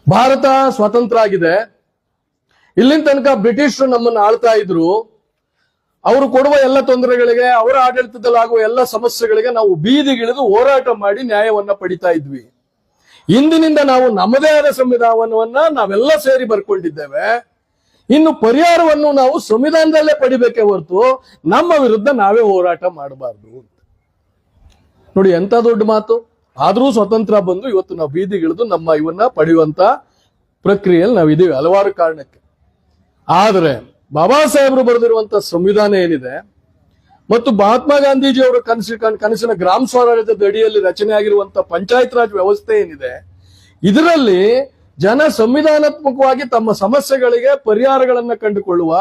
ಭಾರತ ಸ್ವತಂತ್ರ ಆಗಿದೆ. ಇಲ್ಲಿನ ತನಕ ಬ್ರಿಟಿಷರು ನಮ್ಮನ್ನು ಆಳ್ತಾ ಇದ್ರು. ಅವರು ಕೊಡುವ ಎಲ್ಲ ತೊಂದರೆಗಳಿಗೆ, ಅವರ ಆಡಳಿತದಲ್ಲಾಗುವ ಎಲ್ಲ ಸಮಸ್ಯೆಗಳಿಗೆ ನಾವು ಬೀದಿಗಿಳಿದು ಹೋರಾಟ ಮಾಡಿ ನ್ಯಾಯವನ್ನ ಪಡಿತಾ ಇದ್ವಿ. ಇಂದಿನಿಂದ ನಾವು ನಮ್ಮದೇ ಆದ ಸಂವಿಧಾನವನ್ನ ನಾವೆಲ್ಲ ಸೇರಿ ಬರ್ಕೊಂಡಿದ್ದೇವೆ. ಇನ್ನು ಪರಿಹಾರವನ್ನು ನಾವು ಸಂವಿಧಾನದಲ್ಲೇ ಪಡಿಬೇಕೇ ಹೊರತು ನಮ್ಮ ವಿರುದ್ಧ ನಾವೇ ಹೋರಾಟ ಮಾಡಬಾರ್ದು. ನೋಡಿ ಎಂತ ದೊಡ್ಡ ಮಾತು. ಆದ್ರೂ ಸ್ವತಂತ್ರ ಬಂದು ಇವತ್ತು ನಾವು ಬೀದಿಗಿಳಿದು ನಮ್ಮ ಇವನ್ನ ಪಡೆಯುವಂತ ಪ್ರಕ್ರಿಯೆಯಲ್ಲಿ ನಾವಿದ್ದೀವಿ ಹಲವಾರು ಕಾರಣಕ್ಕೆ. ಆದ್ರೆ ಬಾಬಾ ಸಾಹೇಬರು ಬರೆದಿರುವಂತ ಸಂವಿಧಾನ ಏನಿದೆ ಮತ್ತು ಮಹಾತ್ಮ ಗಾಂಧೀಜಿಯವರ ಕನಸಿನ ಗ್ರಾಮ ಸ್ವರಾಜ್ಯದ ಅಡಿಯಲ್ಲಿ ರಚನೆ ಆಗಿರುವಂತಹ ಪಂಚಾಯತ್ ರಾಜ್ ವ್ಯವಸ್ಥೆ ಏನಿದೆ, ಇದರಲ್ಲಿ ಜನ ಸಂವಿಧಾನಾತ್ಮಕವಾಗಿ ತಮ್ಮ ಸಮಸ್ಯೆಗಳಿಗೆ ಪರಿಹಾರಗಳನ್ನ ಕಂಡುಕೊಳ್ಳುವ,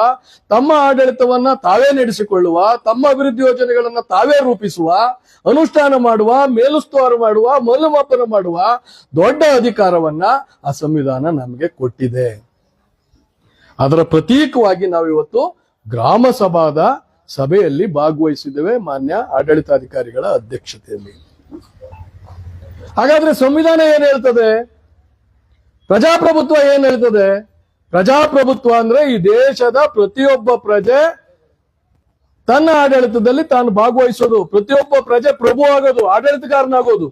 ತಮ್ಮ ಆಡಳಿತವನ್ನ ತಾವೇ ನಡೆಸಿಕೊಳ್ಳುವ, ತಮ್ಮ ಅಭಿವೃದ್ಧಿ ಯೋಜನೆಗಳನ್ನ ತಾವೇ ರೂಪಿಸುವ, ಅನುಷ್ಠಾನ ಮಾಡುವ, ಮೇಲುಸ್ತುವಾರಿ ಮಾಡುವ, ಮೌಲ್ಯಮಾಪನ ಮಾಡುವ ದೊಡ್ಡ ಅಧಿಕಾರವನ್ನ ಆ ಸಂವಿಧಾನ ನಮಗೆ ಕೊಟ್ಟಿದೆ. ಅದರ ಪ್ರತೀಕವಾಗಿ ನಾವಿವತ್ತು ಗ್ರಾಮ ಸಭಾದ ಸಭೆಯಲ್ಲಿ ಭಾಗವಹಿಸಿದ್ದೇವೆ ಮಾನ್ಯ ಆಡಳಿತಾಧಿಕಾರಿಗಳ ಅಧ್ಯಕ್ಷತೆಯಲ್ಲಿ. ಹಾಗಾದ್ರೆ ಸಂವಿಧಾನ ಏನ್ ಹೇಳ್ತದೆ? ಪ್ರಜಾಪ್ರಭುತ್ವ ಏನ್ ಹೇಳ್ತದೆ? ಪ್ರಜಾಪ್ರಭುತ್ವ ಅಂದ್ರೆ ಈ ದೇಶದ ಪ್ರತಿಯೊಬ್ಬ ಪ್ರಜೆ ತನ್ನ ಆಡಳಿತದಲ್ಲಿ ತಾನು ಭಾಗವಹಿಸೋದು, ಪ್ರತಿಯೊಬ್ಬ ಪ್ರಜೆ ಪ್ರಭು ಆಗೋದು, ಆಡಳಿತಗಾರನಾಗೋದು.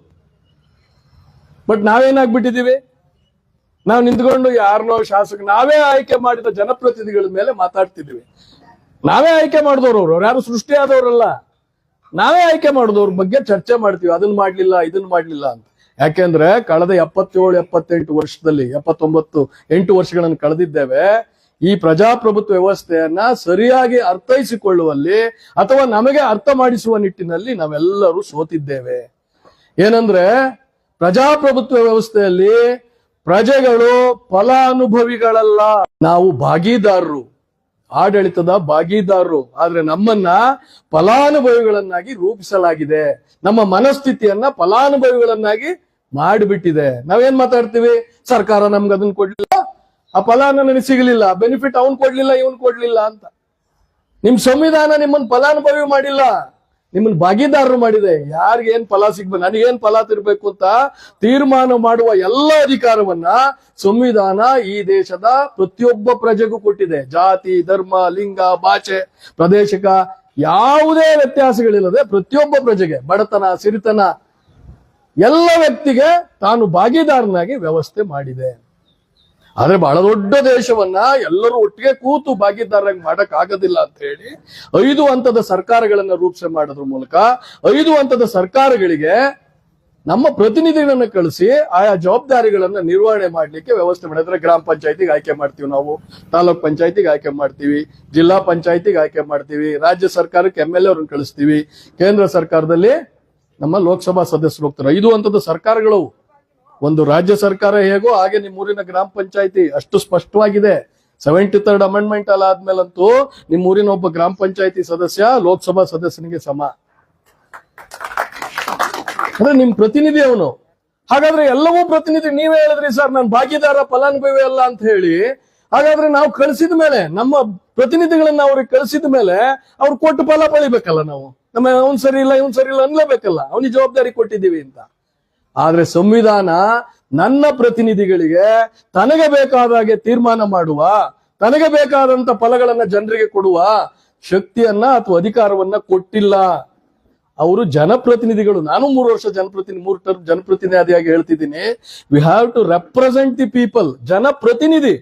ಬಟ್ ನಾವೇನಾಗ್ಬಿಟ್ಟಿದೀವಿ? ನಾವು ನಿಂತ್ಕೊಂಡು ಯಾರನ್ನೋ ಶಾಸಕ, ನಾವೇ ಆಯ್ಕೆ ಮಾಡಿದ ಜನಪ್ರತಿನಿಧಿಗಳ ಮೇಲೆ ಮಾತಾಡ್ತಿದ್ದೀವಿ. ನಾವೇ ಆಯ್ಕೆ ಮಾಡಿದವರು, ಅವ್ರು ಯಾರು ಸೃಷ್ಟಿಯಾದವರಲ್ಲ. ನಾವೇ ಆಯ್ಕೆ ಮಾಡಿದವ್ರ ಬಗ್ಗೆ ಚರ್ಚೆ ಮಾಡ್ತೀವಿ, ಅದನ್ನ ಮಾಡ್ಲಿಲ್ಲ ಇದನ್ನ ಮಾಡ್ಲಿಲ್ಲ ಅಂತ. ಯಾಕೆಂದ್ರೆ ಕಳೆದ 77-78 ವರ್ಷದಲ್ಲಿ 8 ವರ್ಷಗಳನ್ನು ಕಳೆದಿದ್ದೇವೆ. ಈ ಪ್ರಜಾಪ್ರಭುತ್ವ ವ್ಯವಸ್ಥೆಯನ್ನ ಸರಿಯಾಗಿ ಅರ್ಥೈಸಿಕೊಳ್ಳುವಲ್ಲಿ ಅಥವಾ ನಮಗೆ ಅರ್ಥ ಮಾಡಿಸುವ ನಿಟ್ಟಿನಲ್ಲಿ ನಾವೆಲ್ಲರೂ ಸೋತಿದ್ದೇವೆ. ಏನಂದ್ರೆ ಪ್ರಜಾಪ್ರಭುತ್ವ ವ್ಯವಸ್ಥೆಯಲ್ಲಿ ಪ್ರಜೆಗಳು ಫಲಾನುಭವಿಗಳಲ್ಲ, ನಾವು ಭಾಗಿದಾರರು, ಆಡಳಿತದ ಭಾಗಿದಾರರು. ಆದ್ರೆ ನಮ್ಮನ್ನ ಫಲಾನುಭವಿಗಳನ್ನಾಗಿ ರೂಪಿಸಲಾಗಿದೆ. ನಮ್ಮ ಮನಸ್ಥಿತಿಯನ್ನ ಫಲಾನುಭವಿಗಳನ್ನಾಗಿ ಮಾಡಿಬಿಟ್ಟಿದೆ. ನಾವೇನ್ ಮಾತಾಡ್ತೀವಿ? ಸರ್ಕಾರ ನಮ್ಗೆ ಅದನ್ನ ಕೊಡ್ಲಿಲ್ಲ, ಆ ಫಲಾನ ನನಗೆ ಸಿಗಲಿಲ್ಲ, ಬೆನಿಫಿಟ್ ಅವನ್ ಕೊಡ್ಲಿಲ್ಲ, ಇವನ್ ಕೊಡ್ಲಿಲ್ಲ ಅಂತ. ನಿಮ್ ಸಂವಿಧಾನ ನಿಮ್ಮನ್ನ ಫಲಾನುಭವಿ ಮಾಡಿಲ್ಲ, ನಿಮ್ಮನ್ನ ಭಾಗಿದಾರರು ಮಾಡಿದೆ. ಯಾರಿಗೆ ಏನ್ ಫಲ ಸಿಗ್ಬೇಕು, ನನಗೇನ್ ಫಲ ತಿರ್ಬೇಕು ಅಂತ ತೀರ್ಮಾನ ಮಾಡುವ ಎಲ್ಲ ಅಧಿಕಾರವನ್ನ ಸಂವಿಧಾನ ಈ ದೇಶದ ಪ್ರತಿಯೊಬ್ಬ ಪ್ರಜೆಗೂ ಕೊಟ್ಟಿದೆ. ಜಾತಿ, ಧರ್ಮ, ಲಿಂಗ, ಭಾಷೆ, ಪ್ರದೇಶಕ ಯಾವುದೇ ವ್ಯತ್ಯಾಸಗಳಿಲ್ಲದೆ ಪ್ರತಿಯೊಬ್ಬ ಪ್ರಜೆಗೆ, ಬಡತನ, ಸಿರಿತನ ಎಲ್ಲ ವ್ಯಕ್ತಿಗೆ ತಾನು ಭಾಗಿದಾರನಾಗಿ ವ್ಯವಸ್ಥೆ ಮಾಡಿದೆ. ಆದ್ರೆ ಬಹಳ ದೊಡ್ಡ ದೇಶವನ್ನ ಎಲ್ಲರೂ ಒಟ್ಟಿಗೆ ಕೂತು ಭಾಗಿದಾರರಾಗಿ ಮಾಡಕ್ ಆಗೋದಿಲ್ಲ ಅಂತ ಹೇಳಿ 5 ಹಂತದ ಸರ್ಕಾರಗಳನ್ನ ರೂಪಿಸಿ ಮಾಡೋದ್ರ ಮೂಲಕ 5 ಹಂತದ ಸರ್ಕಾರಗಳಿಗೆ ನಮ್ಮ ಪ್ರತಿನಿಧಿಗಳನ್ನ ಕಳಿಸಿ ಆಯಾ ಜವಾಬ್ದಾರಿಗಳನ್ನ ನಿರ್ವಹಣೆ ಮಾಡ್ಲಿಕ್ಕೆ ವ್ಯವಸ್ಥೆ ಮಾಡಿದ್ರೆ, ಗ್ರಾಮ ಪಂಚಾಯತಿಗೆ ಆಯ್ಕೆ ಮಾಡ್ತೀವಿ ನಾವು, ತಾಲೂಕ್ ಪಂಚಾಯತಿಗೆ ಆಯ್ಕೆ ಮಾಡ್ತೀವಿ, ಜಿಲ್ಲಾ ಪಂಚಾಯತಿಗೆ ಆಯ್ಕೆ ಮಾಡ್ತೀವಿ, ರಾಜ್ಯ ಸರ್ಕಾರಕ್ಕೆ MLA ಅವ್ರನ್ನ ಕಳಿಸ್ತೀವಿ, ಕೇಂದ್ರ ಸರ್ಕಾರದಲ್ಲಿ ನಮ್ಮ ಲೋಕಸಭಾ ಸದಸ್ಯರು ಹೋಗ್ತಾರೆ. 5 ಹಂತದ ಸರ್ಕಾರಗಳು. ಒಂದು ರಾಜ್ಯ ಸರ್ಕಾರ ಹೇಗೋ ಹಾಗೆ ನಿಮ್ಮೂರಿನ ಗ್ರಾಮ ಪಂಚಾಯತಿ ಅಷ್ಟು ಸ್ಪಷ್ಟವಾಗಿದೆ. 73rd ಅಮೆಂಡ್ಮೆಂಟ್ ಅಲ್ಲ ಆದ್ಮೇಲಂತೂ ನಿಮ್ಮೂರಿನ ಒಬ್ಬ ಗ್ರಾಮ ಪಂಚಾಯತಿ ಸದಸ್ಯ ಲೋಕಸಭಾ ಸದಸ್ಯನಿಗೆ ಸಮ. ಅಂದ್ರೆ ನಿಮ್ ಪ್ರತಿನಿಧಿ ಅವನು. ಹಾಗಾದ್ರೆ ಎಲ್ಲವೂ ಪ್ರತಿನಿಧಿ. ನೀವೇ ಹೇಳಿದ್ರಿ ಸರ್ ನಾನು ಭಾಗಿದಾರ ಫಲಾನುಭವಿ ಅಲ್ಲ ಅಂತ ಹೇಳಿ. ಹಾಗಾದ್ರೆ ನಾವು ಕಳಿಸಿದ ಮೇಲೆ, ನಮ್ಮ ಪ್ರತಿನಿಧಿಗಳನ್ನ ಅವ್ರಿಗೆ ಕಳಿಸಿದ ಮೇಲೆ ಅವ್ರು ಕೊಟ್ಟು ಫಲ ಪಡಿಬೇಕಲ್ಲ. ನಾವು ನಮ್ಮ ಅವ್ನ್ ಸರಿ ಇಲ್ಲ ಇವನ್ ಸರಿ ಇಲ್ಲ ಅನ್ಲೇಬೇಕಲ್ಲ, ಅವನಿಗೆ ಜವಾಬ್ದಾರಿ ಕೊಟ್ಟಿದ್ದೀವಿ ಅಂತ. ಆದ್ರೆ ಸಂವಿಧಾನ ನನ್ನ ಪ್ರತಿನಿಧಿಗಳಿಗೆ ತನಗೆ ಬೇಕಾದಾಗೆ ತೀರ್ಮಾನ ಮಾಡುವ, ತನಗೆ ಬೇಕಾದಂತ ಫಲಗಳನ್ನ ಜನರಿಗೆ ಕೊಡುವ ಶಕ್ತಿಯನ್ನ ಅಥವಾ ಅಧಿಕಾರವನ್ನ ಕೊಟ್ಟಿಲ್ಲ. ಅವರು ಜನಪ್ರತಿನಿಧಿಗಳು. ನಾನು 3 ವರ್ಷ 3 ಟರ್ಮ್ ಜನಪ್ರತಿನಿಧಿಯಾಗಿ ಹೇಳ್ತಿದ್ದೀನಿ. We have to represent the people. ಜನಪ್ರತಿನಿಧಿ,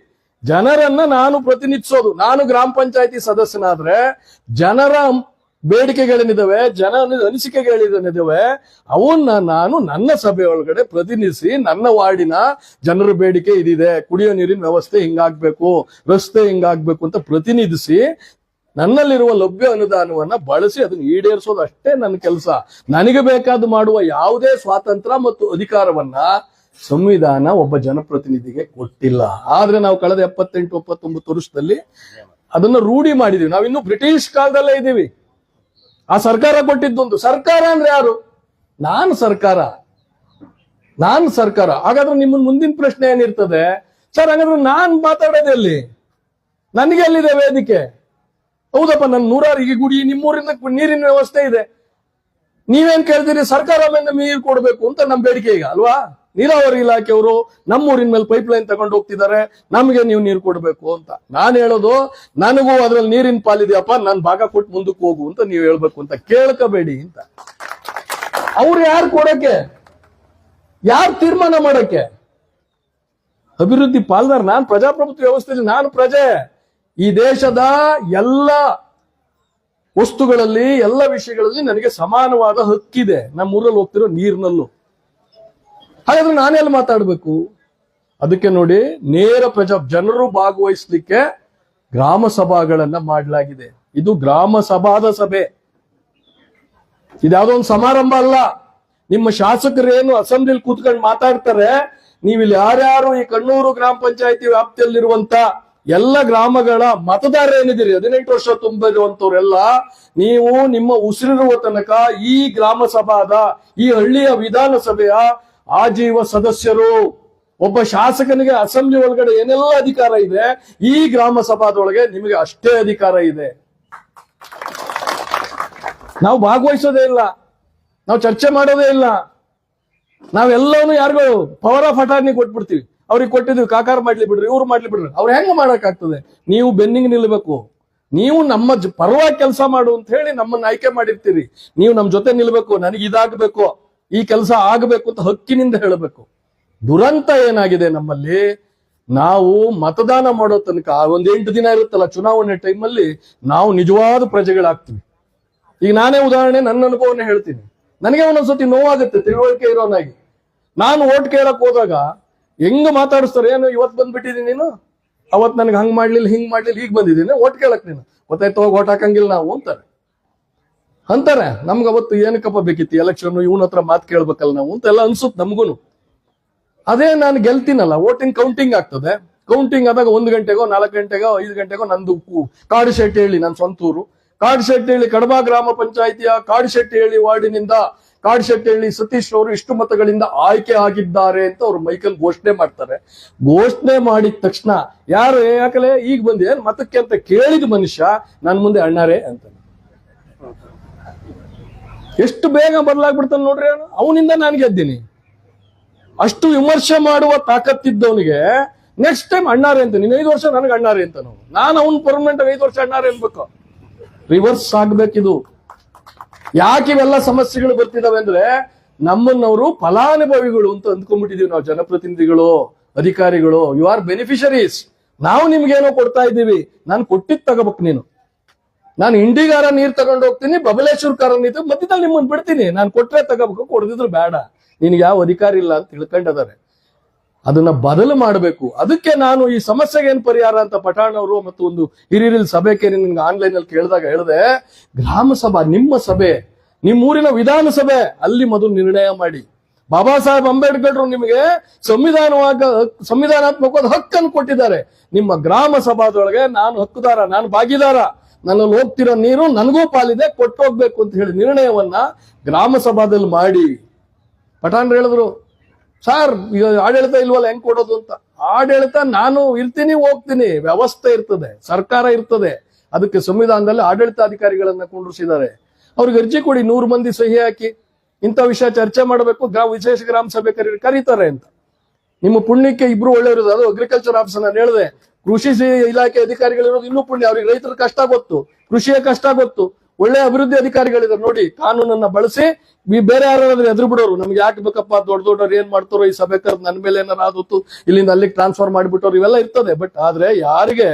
ಜನರನ್ನ ನಾನು ಪ್ರತಿನಿಧಿಸೋದು. ನಾನು ಗ್ರಾಮ ಪಂಚಾಯತಿ ಸದಸ್ಯನಾದ್ರೆ ಜನರ ಬೇಡಿಕೆಗಳೇನಿದಾವೆ, ಜನ ಅನಿಸಿಕೆಗಳೇನಿದಾವೆ ಅವನ್ನ ನಾನು ನನ್ನ ಸಭೆ ಒಳಗಡೆ ಪ್ರತಿನಿಧಿಸಿ, ನನ್ನ ವಾರ್ಡಿನ ಜನರ ಬೇಡಿಕೆ ಇದಿದೆ, ಕುಡಿಯೋ ನೀರಿನ ವ್ಯವಸ್ಥೆ ಹಿಂಗಾಗ್ಬೇಕು, ರಸ್ತೆ ಹಿಂಗಾಗ್ಬೇಕು ಅಂತ ಪ್ರತಿನಿಧಿಸಿ ನನ್ನಲ್ಲಿರುವ ಲಭ್ಯ ಅನುದಾನವನ್ನ ಬಳಸಿ ಅದನ್ನ ಈಡೇರಿಸೋದು ಅಷ್ಟೇ ನನ್ನ ಕೆಲಸ. ನನಗೆ ಬೇಕಾದ ಮಾಡುವ ಯಾವುದೇ ಸ್ವಾತಂತ್ರ್ಯ ಮತ್ತು ಅಧಿಕಾರವನ್ನ ಸಂವಿಧಾನ ಒಬ್ಬ ಜನಪ್ರತಿನಿಧಿಗೆ ಕೊಟ್ಟಿಲ್ಲ. ಆದ್ರೆ ನಾವು ಕಳೆದ 78-79 ವರ್ಷದಲ್ಲಿ ಅದನ್ನ ರೂಢಿ ಮಾಡಿದೀವಿ. ನಾವಿನ್ನು ಬ್ರಿಟಿಷ್ ಕಾಲದಲ್ಲೇ ಇದ್ದೀವಿ. ಆ ಸರ್ಕಾರ ಕೊಟ್ಟಿದ್ದೊಂದು. ಸರ್ಕಾರ ಅಂದ್ರೆ ಯಾರು? ನಾನು ಸರ್ಕಾರ. ಹಾಗಾದ್ರೆ ನಿಮ್ಮ ಮುಂದಿನ ಪ್ರಶ್ನೆ ಏನಿರ್ತದೆ? ಸರ್ ಹಾಗಾದ್ರೆ ನಾನ್ ಮಾತಾಡೋದೇ ಎಲ್ಲಿ? ನನಗೆ ಎಲ್ಲಿದೆ ವೇದಿಕೆ? ಹೌದಪ್ಪ, ನನ್ನ 100 ಗುಡಿ, ನಿಮ್ಮೂರಿನ ನೀರಿನ ವ್ಯವಸ್ಥೆ ಇದೆ. ನೀವೇನ್ ಕೇಳ್ತೀರಿ? ಸರ್ಕಾರ ನೀರು ಕೊಡ್ಬೇಕು ಅಂತ ನಮ್ ಬೇಡಿಕೆ ಈಗ ಅಲ್ವಾ? ನೀರಾವರಿ ಇಲಾಖೆಯವರು ನಮ್ಮೂರಿನ ಮೇಲೆ ಪೈಪ್ ಲೈನ್ ತಗೊಂಡು ಹೋಗ್ತಿದ್ದಾರೆ, ನಮಗೆ ನೀವು ನೀರು ಕೊಡ್ಬೇಕು ಅಂತ. ನಾನು ಹೇಳೋದು, ನನಗೂ ಅದ್ರಲ್ಲಿ ನೀರಿನ ಪಾಲಿದೆಯಪ್ಪ, ನಾನು ಭಾಗ ಕೊಟ್ಟು ಮುಂದಕ್ಕೆ ಹೋಗು ಅಂತ ನೀವು ಹೇಳ್ಬೇಕು ಅಂತ. ಕೇಳ್ಕೋಬೇಡಿ ಅಂತ. ಅವ್ರು ಯಾರು ಕೊಡಕ್ಕೆ, ಯಾರು ತೀರ್ಮಾನ ಮಾಡಕ್ಕೆ? ಅಭಿವೃದ್ಧಿ ಪಾಲ್ದಾರ ನಾನು. ಪ್ರಜಾಪ್ರಭುತ್ವ ವ್ಯವಸ್ಥೆಯಲ್ಲಿ ನಾನು ಪ್ರಜೆ. ಈ ದೇಶದ ಎಲ್ಲ ವಸ್ತುಗಳಲ್ಲಿ, ಎಲ್ಲ ವಿಷಯಗಳಲ್ಲಿ ನನಗೆ ಸಮಾನವಾದ ಹಕ್ಕಿದೆ. ನಮ್ಮೂರಲ್ಲಿ ಹೋಗ್ತಿರೋ ನೀರಿನಲ್ಲೂ. ಹಾಗಾದ್ರೆ ನಾನೆಲ್ಲಿ ಮಾತಾಡ್ಬೇಕು? ಅದಕ್ಕೆ ನೋಡಿ, ನೇರ ಜನರು ಭಾಗವಹಿಸ್ಲಿಕ್ಕೆ ಗ್ರಾಮ ಸಭಾಗಳನ್ನ ಮಾಡಲಾಗಿದೆ. ಇದು ಗ್ರಾಮ ಸಭಾದ ಸಭೆ, ಇದ್ಯಾವುದೋ ಒಂದು ಸಮಾರಂಭ ಅಲ್ಲ. ನಿಮ್ಮ ಶಾಸಕರೇನು ಅಸೆಂಬ್ಲಿಲಿ ಕೂತ್ಕೊಂಡು ಮಾತಾಡ್ತಾರೆ, ನೀವಿಲ್ಲಿ ಯಾರ್ಯಾರು ಈ ಕಣ್ಣೂರು ಗ್ರಾಮ ಪಂಚಾಯತಿ ವ್ಯಾಪ್ತಿಯಲ್ಲಿರುವಂತ ಎಲ್ಲ ಗ್ರಾಮಗಳ ಮತದಾರ ಏನಿದ್ದೀರಿ, 18 ವರ್ಷ ತುಂಬಿರುವಂತವ್ರೆಲ್ಲ, ನೀವು ನಿಮ್ಮ ಉಸಿರಿರುವ ತನಕ ಈ ಗ್ರಾಮ ಸಭಾದ, ಈ ಹಳ್ಳಿಯ ವಿಧಾನಸಭೆಯ ಆಜೀವ ಸದಸ್ಯರು. ಒಬ್ಬ ಶಾಸಕನಿಗೆ ಅಸೆಂಬ್ಲಿ ಒಳಗಡೆ ಏನೆಲ್ಲ ಅಧಿಕಾರ ಇದೆ, ಈ ಗ್ರಾಮ ಸಭಾದೊಳಗೆ ನಿಮಗೆ ಅಷ್ಟೇ ಅಧಿಕಾರ ಇದೆ. ನಾವು ಭಾಗವಹಿಸೋದೇ ಇಲ್ಲ, ನಾವು ಚರ್ಚೆ ಮಾಡೋದೇ ಇಲ್ಲ. ನಾವೆಲ್ಲವನ್ನೂ ಯಾರಿಗೂ ಪವರ್ ಆಫ್ ಅಟಾರ್ನಿ ಕೊಟ್ಬಿಡ್ತೀವಿ. ಅವ್ರಿಗೆ ಕೊಟ್ಟಿದ್ವಿ, ಕಾಕಾರ ಮಾಡ್ಲಿ ಬಿಡ್ರಿ, ಇವ್ರು ಮಾಡ್ಲಿ ಬಿಡ್ರಿ. ಅವ್ರು ಹೆಂಗ ಮಾಡಕ್ ಆಗ್ತದೆ? ನೀವು ಬೆನ್ನಿಗೆ ನಿಲ್ಬೇಕು. ನೀವು ನಮ್ಮ ಪರವಾಗಿ ಕೆಲಸ ಮಾಡು ಅಂತ ಹೇಳಿ ನಮ್ಮನ್ನ ಆಯ್ಕೆ ಮಾಡಿರ್ತೀರಿ. ನೀವು ನಮ್ ಜೊತೆ ನಿಲ್ಬೇಕು. ನನಗೆ ಇದಾಗಬೇಕು, ಈ ಕೆಲಸ ಆಗಬೇಕು ಅಂತ ಹಕ್ಕಿನಿಂದ ಹೇಳಬೇಕು. ದುರಂತ ಏನಾಗಿದೆ ನಮ್ಮಲ್ಲಿ, ನಾವು ಮತದಾನ ಮಾಡೋ ತನಕ ಒಂದ್ 8 ದಿನ ಇರುತ್ತಲ್ಲ ಚುನಾವಣೆ ಟೈಮಲ್ಲಿ, ನಾವು ನಿಜವಾದ ಪ್ರಜೆಗಳಾಗ್ತೀವಿ. ಈಗ ನಾನೇ ಉದಾಹರಣೆ, ನನ್ನ ಅನುಭವನೇ ಹೇಳ್ತೀನಿ. ನನಗೆ ಒಂದೊಂದ್ಸತಿ ನೋವಾಗುತ್ತೆ ತಿಳುವಳಿಕೆ ಇರೋನಾಗಿ. ನಾನು ಓಟ್ ಕೇಳಕ್ ಹೋದಾಗ ಹೆಂಗ್ ಮಾತಾಡಿಸ್ತಾರೆ, ಏನು ಇವತ್ತು ಬಂದ್ಬಿಟ್ಟಿದೀನಿ ನೀನು, ಅವತ್ ನನಗೆ ಹಂಗ್ ಮಾಡ್ಲಿಲ್ಲ, ಹಿಂಗ್ ಮಾಡ್ಲಿಲ್ಲ, ಹೀಗ್ ಬಂದಿದ್ದೀನಿ ಓಟ್ ಕೇಳಕ್ ನೀನು, ಗೊತ್ತಾಯ್ತು ಹೋಗಿ ಓಟ್ ಹಾಕಂಗಿಲ್ಲ ನಾವು ಅಂತಾರೆ. ನಮ್ಗೆ ಅವತ್ತು ಏನಕ್ಕಪ್ಪ ಬೇಕಿತ್ತು ಎಲೆಕ್ಷನ್, ಇವನ ಹತ್ರ ಮಾತು ಕೇಳ್ಬೇಕಲ್ಲ ನಾವು ಅಂತೆಲ್ಲ ಅನ್ಸುತ್ತೆ ನಮ್ಗುನು. ಅದೇ ನಾನು ಗೆಲ್ತೀನಲ್ಲ, ವೋಟಿಂಗ್ ಕೌಂಟಿಂಗ್ ಆಗ್ತದೆ. ಕೌಂಟಿಂಗ್ ಆದಾಗ 1 ಗಂಟೆಗೋ 4 ಗಂಟೆಗೋ 5 ಗಂಟೆಗೋ ನಂದು ಕಾಡುಶೆಟ್ಟಿಹಳ್ಳಿ, ನನ್ನ ಸ್ವಂತೂರು ಕಾಡುಶೆಟ್ಟಿಹಳ್ಳಿ ಕಡಬ ಗ್ರಾಮ ಪಂಚಾಯಿತಿಯ ಕಾಡುಶೆಟ್ಟಿಹಳ್ಳಿ ವಾರ್ಡಿನಿಂದ ಕಾಡುಶೆಟ್ಟಿಹಳ್ಳಿ ಸತೀಶ್ ಅವರು ಇಷ್ಟು ಮತಗಳಿಂದ ಆಯ್ಕೆ ಆಗಿದ್ದಾರೆ ಅಂತ ಅವ್ರು ಮೈಕಲ್ ಘೋಷಣೆ ಮಾಡ್ತಾರೆ. ಘೋಷಣೆ ಮಾಡಿದ ತಕ್ಷಣ ಯಾರು ಯಾಕಲೆ ಈಗ ಬಂದೆ ಮತಕ್ಕೆ ಅಂತ ಕೇಳಿದ ಮನುಷ್ಯ ನನ್ನ ಮುಂದೆ ಅಣ್ಣಾರೇ ಅಂತ ಎಷ್ಟು ಬೇಗ ಬದಲಾಗ್ಬಿಡ್ತಾನೆ ನೋಡ್ರಿ. ಅವನಿಂದ ನಾನು ಗೆದ್ದೀನಿ. ಅಷ್ಟು ವಿಮರ್ಶೆ ಮಾಡುವ ತಾಕತ್ತಿದ್ದವನಿಗೆ ನೆಕ್ಸ್ಟ್ ಟೈಮ್ ಅಣ್ಣಾರೆ ಅಂತ, ನೀನ್ 5 ವರ್ಷ ನನಗೆ ಅಣ್ಣಾರೆ ಅಂತ ನಾನು ಅವನ್ ಪರ್ಮನೆಂಟ್ 5 ವರ್ಷ ಅಣ್ಣಾರೆ ಅನ್ಬೇಕು. ರಿವರ್ಸ್ ಆಗ್ಬೇಕಿದು. ಯಾಕೆ ಇವೆಲ್ಲ ಸಮಸ್ಯೆಗಳು ಬರ್ತಿದಾವೆ ಅಂದ್ರೆ, ನಮ್ಮನ್ನವರು ಫಲಾನುಭವಿಗಳು ಅಂತ ಅಂದ್ಕೊಂಡ್ಬಿಟ್ಟಿದೀವಿ ನಾವು. ಜನಪ್ರತಿನಿಧಿಗಳು, ಅಧಿಕಾರಿಗಳು, ಯು ಆರ್ ಬೆನಿಫಿಷರೀಸ್. ನಾವು ನಿಮ್ಗೇನೋ ಕೊಡ್ತಾ ಇದ್ದೀವಿ, ನಾನು ಕೊಟ್ಟಿದ್ ತಗೋಬೇಕು. ನಾನು ಇಂಡಿಗಾರ ನೀರ್ ತಗೊಂಡು ಹೋಗ್ತೀನಿ, ಬಬಲೇಶ್ವರ ನೀರು ಮಧ್ಯದಲ್ಲಿ ನಿಮ್ಮನ್ನು ಬಿಡ್ತೀನಿ. ನಾನು ಕೊಟ್ರೆ ತಗೋಬೇಕು, ಕೊಡದಿದ್ರು ಬೇಡ, ನಿನ್ಗೆ ಯಾವ ಅಧಿಕಾರ ಇಲ್ಲ ಅಂತ ತಿಳ್ಕೊಂಡಿದ್ದಾರೆ. ಅದನ್ನ ಬದಲು ಮಾಡಬೇಕು. ಅದಕ್ಕೆ ನಾನು ಈ ಸಮಸ್ಯೆಗೆ ಏನ್ ಪರಿಹಾರ ಅಂತ ಪಠಾಣ್ ಅವರು ಮತ್ತು ಒಂದು ಹಿರಿಯರಿಲ್ ಸಭೆಗೆ ನಿನ್ಗೆ ಆನ್ಲೈನ್ ಅಲ್ಲಿ ಕೇಳಿದಾಗ ಹೇಳಿದೆ, ಗ್ರಾಮ ಸಭಾ ನಿಮ್ಮ ಸಭೆ, ನಿಮ್ಮೂರಿನ ವಿಧಾನಸಭೆ, ಅಲ್ಲಿ ಮೊದಲು ನಿರ್ಣಯ ಮಾಡಿ. ಬಾಬಾ ಸಾಹೇಬ್ ಅಂಬೇಡ್ಕರ್ ನಿಮಗೆ ಸಂವಿಧಾನಾತ್ಮಕವಾದ ಹಕ್ಕನ್ನು ಕೊಟ್ಟಿದ್ದಾರೆ. ನಿಮ್ಮ ಗ್ರಾಮ ಸಭಾದೊಳಗೆ ನಾನು ಹಕ್ಕುದಾರ, ನಾನು ಭಾಗಿದಾರ, ನನ್ನಲ್ಲಿ ಹೋಗ್ತಿರೋ ನೀರು ನನಗೂ ಪಾಲಿದೆ, ಕೊಟ್ಟು ಹೋಗ್ಬೇಕು ಅಂತ ಹೇಳಿ ನಿರ್ಣಯವನ್ನ ಗ್ರಾಮ ಸಭಾದಲ್ಲಿ ಮಾಡಿ. ಪಠಾಣ್ ಹೇಳಿದ್ರು, ಸರ್ ಈಗ ಆಡಳಿತ ಇಲ್ವಲ್ಲ ಹೆಂಗ್ ಕೊಡೋದು ಅಂತ. ಆಡಳಿತ ನಾನು ಇರ್ತೀನಿ, ಹೋಗ್ತೀನಿ, ವ್ಯವಸ್ಥೆ ಇರ್ತದೆ, ಸರ್ಕಾರ ಇರ್ತದೆ. ಅದಕ್ಕೆ ಸಂವಿಧಾನದಲ್ಲಿ ಆಡಳಿತಾಧಿಕಾರಿಗಳನ್ನ ಕುಂಡ್ರಿಸಿದ್ದಾರೆ. ಅವ್ರಿಗೆ ಅರ್ಜಿ ಕೊಡಿ, 100 ಮಂದಿ ಸಹಿ ಹಾಕಿ ಇಂಥ ವಿಷಯ ಚರ್ಚೆ ಮಾಡಬೇಕು, ವಿಶೇಷ ಗ್ರಾಮ ಸಭೆ ಕರೀತಾರೆ ಅಂತ. ನಿಮ್ಮ ಪುಣ್ಯಕ್ಕೆ ಇಬ್ರು ಒಳ್ಳೆಯವರು. ಅದು ಅಗ್ರಿಕಲ್ಚರ್ ಆಫೀಸರ್ ನಾನು ಹೇಳಿದೆ, ಕೃಷಿ ಇಲಾಖೆ ಅಧಿಕಾರಿಗಳಿರೋದು ಇನ್ನೂ ಪುಣ್ಯ. ಅವ್ರಿಗೆ ರೈತರ ಕಷ್ಟ ಗೊತ್ತು, ಕೃಷಿಯ ಕಷ್ಟ ಗೊತ್ತು. ಒಳ್ಳೆ ಅಭಿವೃದ್ಧಿ ಅಧಿಕಾರಿಗಳಿದ್ದಾರೆ ನೋಡಿ. ಕಾನೂನನ್ನ ಬಳಸಿ ಬೇರೆ ಯಾರಾದ್ರೂ ಎದುರು ಬಿಡೋರು, ನಮ್ಗೆ ಯಾಕೆ ಬೇಕಪ್ಪ, ದೊಡ್ಡವ್ರು ಏನ್ ಮಾಡ್ತಾರೋ ಈ ಸಭೆ ಕರೆದು ನನ್ನ ಮೇಲೆ ಏನಾರು ಆದತ್ತು, ಇಲ್ಲಿಂದ ಅಲ್ಲಿಗೆ ಟ್ರಾನ್ಸ್ಫರ್ ಮಾಡಿಬಿಟ್ಟವ್ರು, ಇವೆಲ್ಲ ಇರ್ತದೆ. ಬಟ್ ಆದ್ರೆ ಯಾರಿಗೆ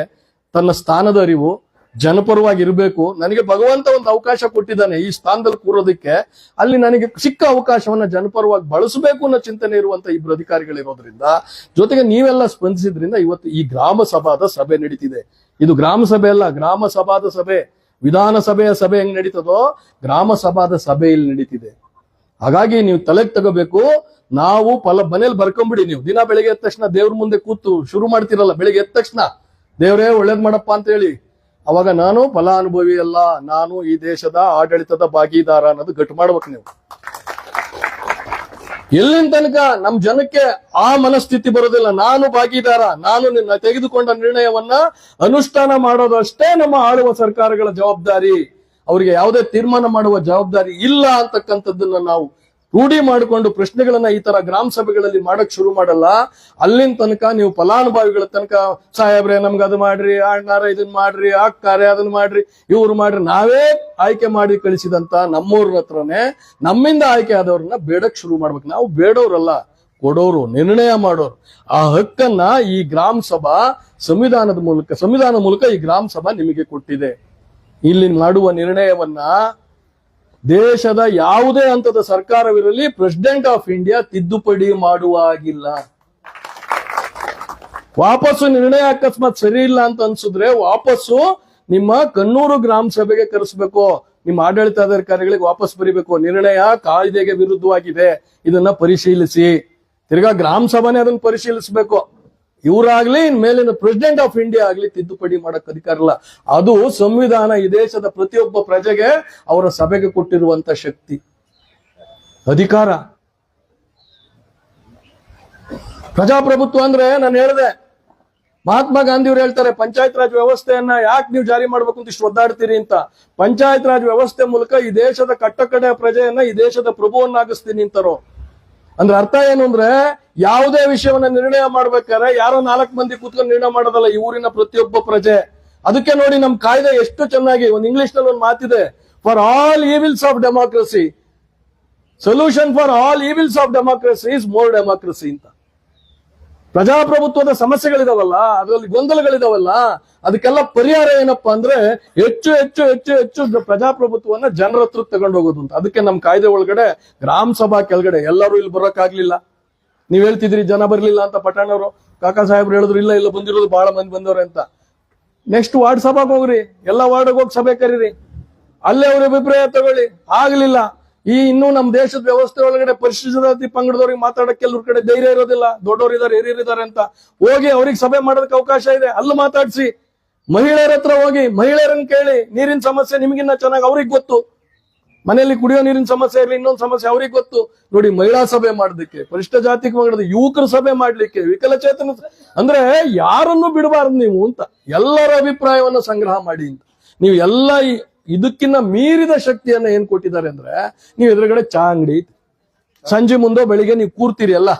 ತನ್ನ ಸ್ಥಾನದ ಅರಿವು, ಜನಪರವಾಗಿ ಇರಬೇಕು, ನನಗೆ ಭಗವಂತ ಒಂದು ಅವಕಾಶ ಕೊಟ್ಟಿದ್ದಾನೆ ಈ ಸ್ಥಾನದಲ್ಲಿ ಕೂರೋದಕ್ಕೆ, ಅಲ್ಲಿ ನನಗೆ ಸಿಕ್ಕ ಅವಕಾಶವನ್ನ ಜನಪರವಾಗಿ ಬಳಸಬೇಕು ಅನ್ನೋ ಚಿಂತನೆ ಇರುವಂತ ಇಬ್ರು ಅಧಿಕಾರಿಗಳಿರೋದ್ರಿಂದ, ಜೊತೆಗೆ ನೀವೆಲ್ಲ ಸ್ಪಂದಿಸಿದ್ರಿಂದ ಇವತ್ತು ಈ ಗ್ರಾಮ ಸಭಾದ ಸಭೆ ನಡೀತಿದೆ. ಇದು ಗ್ರಾಮ ಸಭೆ ಅಲ್ಲ, ಗ್ರಾಮ ಸಭಾದ ಸಭೆ. ವಿಧಾನಸಭೆಯ ಸಭೆ ಹೆಂಗ್ ನಡೀತದೋ ಗ್ರಾಮ ಸಭಾದ ಸಭೆ ಇಲ್ಲಿ ನಡೀತಿದೆ. ಹಾಗಾಗಿ ನೀವು ತಲೆಗೆ ತಗೋಬೇಕು. ನಾವು ಮನೇಲಿ ಬರ್ಕೊಂಬಿಡಿ. ನೀವು ದಿನ ಬೆಳಿಗ್ಗೆ ಎದ್ದ ತಕ್ಷಣ ದೇವ್ರ ಮುಂದೆ ಕೂತು ಶುರು ಮಾಡ್ತಿರಲ್ಲ, ಬೆಳಿಗ್ಗೆ ಎದ್ದ ತಕ್ಷಣ ದೇವ್ರೇ ಒಳ್ಳೇದ್ ಮಾಡಪ್ಪ ಅಂತ ಹೇಳಿ, ಅವಾಗ ನಾನು ಫಲಾನುಭವಿ ಅಲ್ಲ, ನಾನು ಈ ದೇಶದ ಆಡಳಿತದ ಭಾಗಿದಾರ ಅನ್ನೋದು ಗಟ್ಟು ಮಾಡ್ಬೇಕು ನೀವು. ಎಲ್ಲಿನ ತನಕ ನಮ್ ಜನಕ್ಕೆ ಆ ಮನಸ್ಥಿತಿ ಬರೋದಿಲ್ಲ, ನಾನು ಭಾಗಿದಾರ, ನಾನು ತೆಗೆದುಕೊಂಡ ನಿರ್ಣಯವನ್ನ ಅನುಷ್ಠಾನ ಮಾಡೋದು ಅಷ್ಟೇ ನಮ್ಮ ಆಳುವ ಸರ್ಕಾರಗಳ ಜವಾಬ್ದಾರಿ. ಅವರಿಗೆ ಯಾವುದೇ ತೀರ್ಮಾನ ಮಾಡುವ ಜವಾಬ್ದಾರಿ ಇಲ್ಲ ಅಂತಕ್ಕಂಥದ್ದನ್ನ ನಾವು ರೂಢಿ ಮಾಡಿಕೊಂಡು ಪ್ರಶ್ನೆಗಳನ್ನ ಈ ತರ ಗ್ರಾಮ ಸಭೆಗಳಲ್ಲಿ ಮಾಡಕ್ ಶುರು ಮಾಡಲ್ಲ, ಅಲ್ಲಿನ ತನಕ ನೀವು ಫಲಾನುಭವಿಗಳ ತನಕ ಸಾಹೇಬ್ರೆ ನಮ್ಗೆ ಅದು ಮಾಡ್ರಿ, ಅಣ್ಣಾರ ಇದನ್ ಮಾಡ್ರಿ, ಅಕ್ಕಾರೆ ಅದನ್ನ ಮಾಡ್ರಿ, ಇವ್ರು ಮಾಡ್ರಿ, ನಾವೇ ಆಯ್ಕೆ ಮಾಡಿ ಕಳಿಸಿದಂತ ನಮ್ಮೂರ ಹತ್ರನೇ ನಮ್ಮಿಂದ ಆಯ್ಕೆ ಆದವ್ರನ್ನ ಬೇಡಕ್ ಶುರು ಮಾಡ್ಬೇಕು. ನಾವು ಬೇಡವ್ರಲ್ಲ, ಕೊಡೋರು, ನಿರ್ಣಯ ಮಾಡೋರು. ಆ ಹಕ್ಕನ್ನ ಈ ಗ್ರಾಮ ಸಭಾ ಸಂವಿಧಾನದ ಮೂಲಕ ಈ ಗ್ರಾಮ ಸಭಾ ನಿಮಗೆ ಕೊಟ್ಟಿದೆ. ಇಲ್ಲಿ ಮಾಡುವ ನಿರ್ಣಯವನ್ನ ದೇಶದ ಯಾವುದೇ ಹಂತದ ಸರ್ಕಾರವಿರಲಿ ಪ್ರೆಸಿಡೆಂಟ್ ಆಫ್ ಇಂಡಿಯಾ ತಿದ್ದುಪಡಿ ಮಾಡುವ ಆಗಿಲ್ಲ. ವಾಪಸ್ಸು ನಿರ್ಣಯ ಅಕಸ್ಮಾತ್ ಸರಿ ಇಲ್ಲ ಅಂತ ಅನ್ಸಿದ್ರೆ ವಾಪಸ್ಸು ನಿಮ್ಮ ಕಣ್ಣೂರು ಗ್ರಾಮ ಸಭೆಗೆ ಕರೆಸ್ಬೇಕು, ನಿಮ್ಮ ಆಡಳಿತಾಧಿಕಾರಿಗಳಿಗೆ ವಾಪಸ್ ಬರೀಬೇಕು, ನಿರ್ಣಯ ಕಾಯ್ದೆಗೆ ವಿರುದ್ಧವಾಗಿದೆ, ಇದನ್ನ ಪರಿಶೀಲಿಸಿ. ತಿರ್ಗಾ ಗ್ರಾಮ ಸಭಾನೇ ಅದನ್ನ ಪರಿಶೀಲಿಸಬೇಕು. ಇವರಾಗ್ಲಿ ಮೇಲಿನ ಪ್ರೆಸಿಡೆಂಟ್ ಆಫ್ ಇಂಡಿಯಾ ಆಗ್ಲಿ ತಿದ್ದುಪಡಿ ಮಾಡಕ್ ಅಧಿಕಾರ ಇಲ್ಲ. ಅದು ಸಂವಿಧಾನ ಈ ದೇಶದ ಪ್ರತಿಯೊಬ್ಬ ಪ್ರಜೆಗೆ ಅವರ ಸಭೆಗೆ ಕೊಟ್ಟಿರುವಂತ ಶಕ್ತಿ, ಅಧಿಕಾರ. ಪ್ರಜಾಪ್ರಭುತ್ವ ಅಂದ್ರೆ ನಾನು ಹೇಳಿದೆ, ಮಹಾತ್ಮ ಗಾಂಧಿ ಅವರು ಹೇಳ್ತಾರೆ ಪಂಚಾಯತ್ ರಾಜ್ ವ್ಯವಸ್ಥೆಯನ್ನ ಯಾಕೆ ನೀವು ಜಾರಿ ಮಾಡ್ಬೇಕು ಅಂತ ಇಷ್ಟು ಒದ್ದಾಡ್ತೀರಿ ಅಂತ. ಪಂಚಾಯತ್ ರಾಜ್ ವ್ಯವಸ್ಥೆ ಮೂಲಕ ಈ ದೇಶದ ಕಟ್ಟಕಡೆಯ ಪ್ರಜೆಯನ್ನ ಈ ದೇಶದ ಪ್ರಭುವನ್ನಾಗಿಸ್ತೀನಿ ಅಂತಾರೋ. ಅಂದ್ರೆ ಅರ್ಥ ಏನು ಅಂದ್ರೆ, ಯಾವುದೇ ವಿಷಯವನ್ನ ನಿರ್ಣಯ ಮಾಡ್ಬೇಕಾದ್ರೆ ಯಾರೋ 4 ಮಂದಿ ಕೂತ್ಕೊಂಡು ನಿರ್ಣಯ ಮಾಡೋದಲ್ಲ, ಈ ಊರಿನ ಪ್ರತಿಯೊಬ್ಬ ಪ್ರಜೆ. ಅದಕ್ಕೆ ನೋಡಿ ನಮ್ ಕಾಯ್ದೆ ಎಷ್ಟು ಚೆನ್ನಾಗಿ, ಒಂದು ಇಂಗ್ಲಿಷ್ ನಲ್ಲಿ ಒಂದು ಮಾತಿದೆ, for all evils of democracy solution for all evils of democracy is more democracy ಅಂತ. ಪ್ರಜಾಪ್ರಭುತ್ವದ ಸಮಸ್ಯೆಗಳಿದಾವಲ್ಲ, ಅದರಲ್ಲಿ ಗೊಂದಲಗಳಿದಾವಲ್ಲ, ಅದಕ್ಕೆಲ್ಲ ಪರಿಹಾರ ಏನಪ್ಪಾ ಅಂದ್ರೆ ಹೆಚ್ಚು ಹೆಚ್ಚು ಹೆಚ್ಚು ಹೆಚ್ಚು ಪ್ರಜಾಪ್ರಭುತ್ವವನ್ನ ಜನರ ಹತ್ರ ತಗೊಂಡು ಹೋಗೋದು ಅಂತ. ಅದಕ್ಕೆ ನಮ್ ಕಾಯ್ದೆ ಒಳಗಡೆ ಗ್ರಾಮ ಸಭಾ ಕೆಳಗಡೆ ಎಲ್ಲರೂ ಇಲ್ಲಿ ಬರೋಕ್ಕಾಗ್ಲಿಲ್ಲ. ನೀವ್ ಹೇಳ್ತಿದ್ರಿ ಜನ ಬರ್ಲಿಲ್ಲ ಅಂತ, ಪಟ್ಟಣವರು ಕಾಕಾ ಸಾಹೇಬ್ರು ಹೇಳಿದ್ರು ಇಲ್ಲ ಬಂದಿರೋದು ಬಹಳ ಮಂದಿ ಬಂದವ್ರೆ ಅಂತ. ನೆಕ್ಸ್ಟ್ ವಾರ್ಡ್ ಸಭಾಗ್ ಹೋಗ್ರಿ, ಎಲ್ಲ ವಾರ್ಡ್ಗೆ ಹೋಗಿ ಸಭೆ ಕರೀರಿ, ಅಲ್ಲೇ ಅವ್ರ ಅಭಿಪ್ರಾಯ ತಗೊಳ್ಳಿ. ಆಗ್ಲಿಲ್ಲ, ಇನ್ನೂ ನಮ್ ದೇಶದ ವ್ಯವಸ್ಥೆ ಒಳಗಡೆ ಪರಿಶಿಷ್ಟ ಜಾತಿ ಪಂಗಡದವ್ರಿಗೆ ಮಾತಾಡಕ್ಕೆ ಕೆಲವ್ರ ಕಡೆ ಧೈರ್ಯ ಇರೋದಿಲ್ಲ, ದೊಡ್ಡವರು ಇದಾರೆ, ಹಿರಿಯರಿದ್ದಾರೆ ಅಂತ. ಹೋಗಿ ಅವ್ರಿಗೆ ಸಭೆ ಮಾಡೋದಕ್ಕೆ ಅವಕಾಶ ಇದೆ, ಅಲ್ಲಿ ಮಾತಾಡ್ಸಿ. ಮಹಿಳೆಯರ ಹತ್ರ ಹೋಗಿ ಮಹಿಳೆಯರನ್ನ ಕೇಳಿ, ನೀರಿನ ಸಮಸ್ಯೆ ನಿಮಗಿನ್ನ ಚೆನ್ನಾಗಿ ಅವ್ರಿಗೆ ಗೊತ್ತು, ಮನೆಯಲ್ಲಿ ಕುಡಿಯೋ ನೀರಿನ ಸಮಸ್ಯೆ ಇರಲಿ, ಇನ್ನೊಂದು ಸಮಸ್ಯೆ ಅವ್ರಿಗೆ ಗೊತ್ತು. ನೋಡಿ, ಮಹಿಳಾ ಸಭೆ ಮಾಡೋದಕ್ಕೆ, ಪರಿಶಿಷ್ಟ ಜಾತಿ ಪಂಗಡದ ಯುವಕರ ಸಭೆ ಮಾಡ್ಲಿಕ್ಕೆ, ವಿಕಲಚೇತನ, ಅಂದ್ರೆ ಯಾರನ್ನು ಬಿಡಬಾರ್ದು ನೀವು ಅಂತ. ಎಲ್ಲರ ಅಭಿಪ್ರಾಯವನ್ನ ಸಂಗ್ರಹ ಮಾಡಿ ಅಂತ. ನೀವು ಎಲ್ಲ ಇದಕ್ಕಿನ್ನ ಮೀರಿದ ಶಕ್ತಿಯನ್ನ ಏನ್ ಕೊಟ್ಟಿದ್ದಾರೆ ಅಂದ್ರೆ, ನೀವು ಎದುರುಗಡೆ ಚಾ ಅಂಗಡಿ, ಸಂಜೆ ಮುಂದೆ ಬೆಳಿಗ್ಗೆ ನೀವು ಕೂರ್ತೀರಿ ಅಲ್ಲ,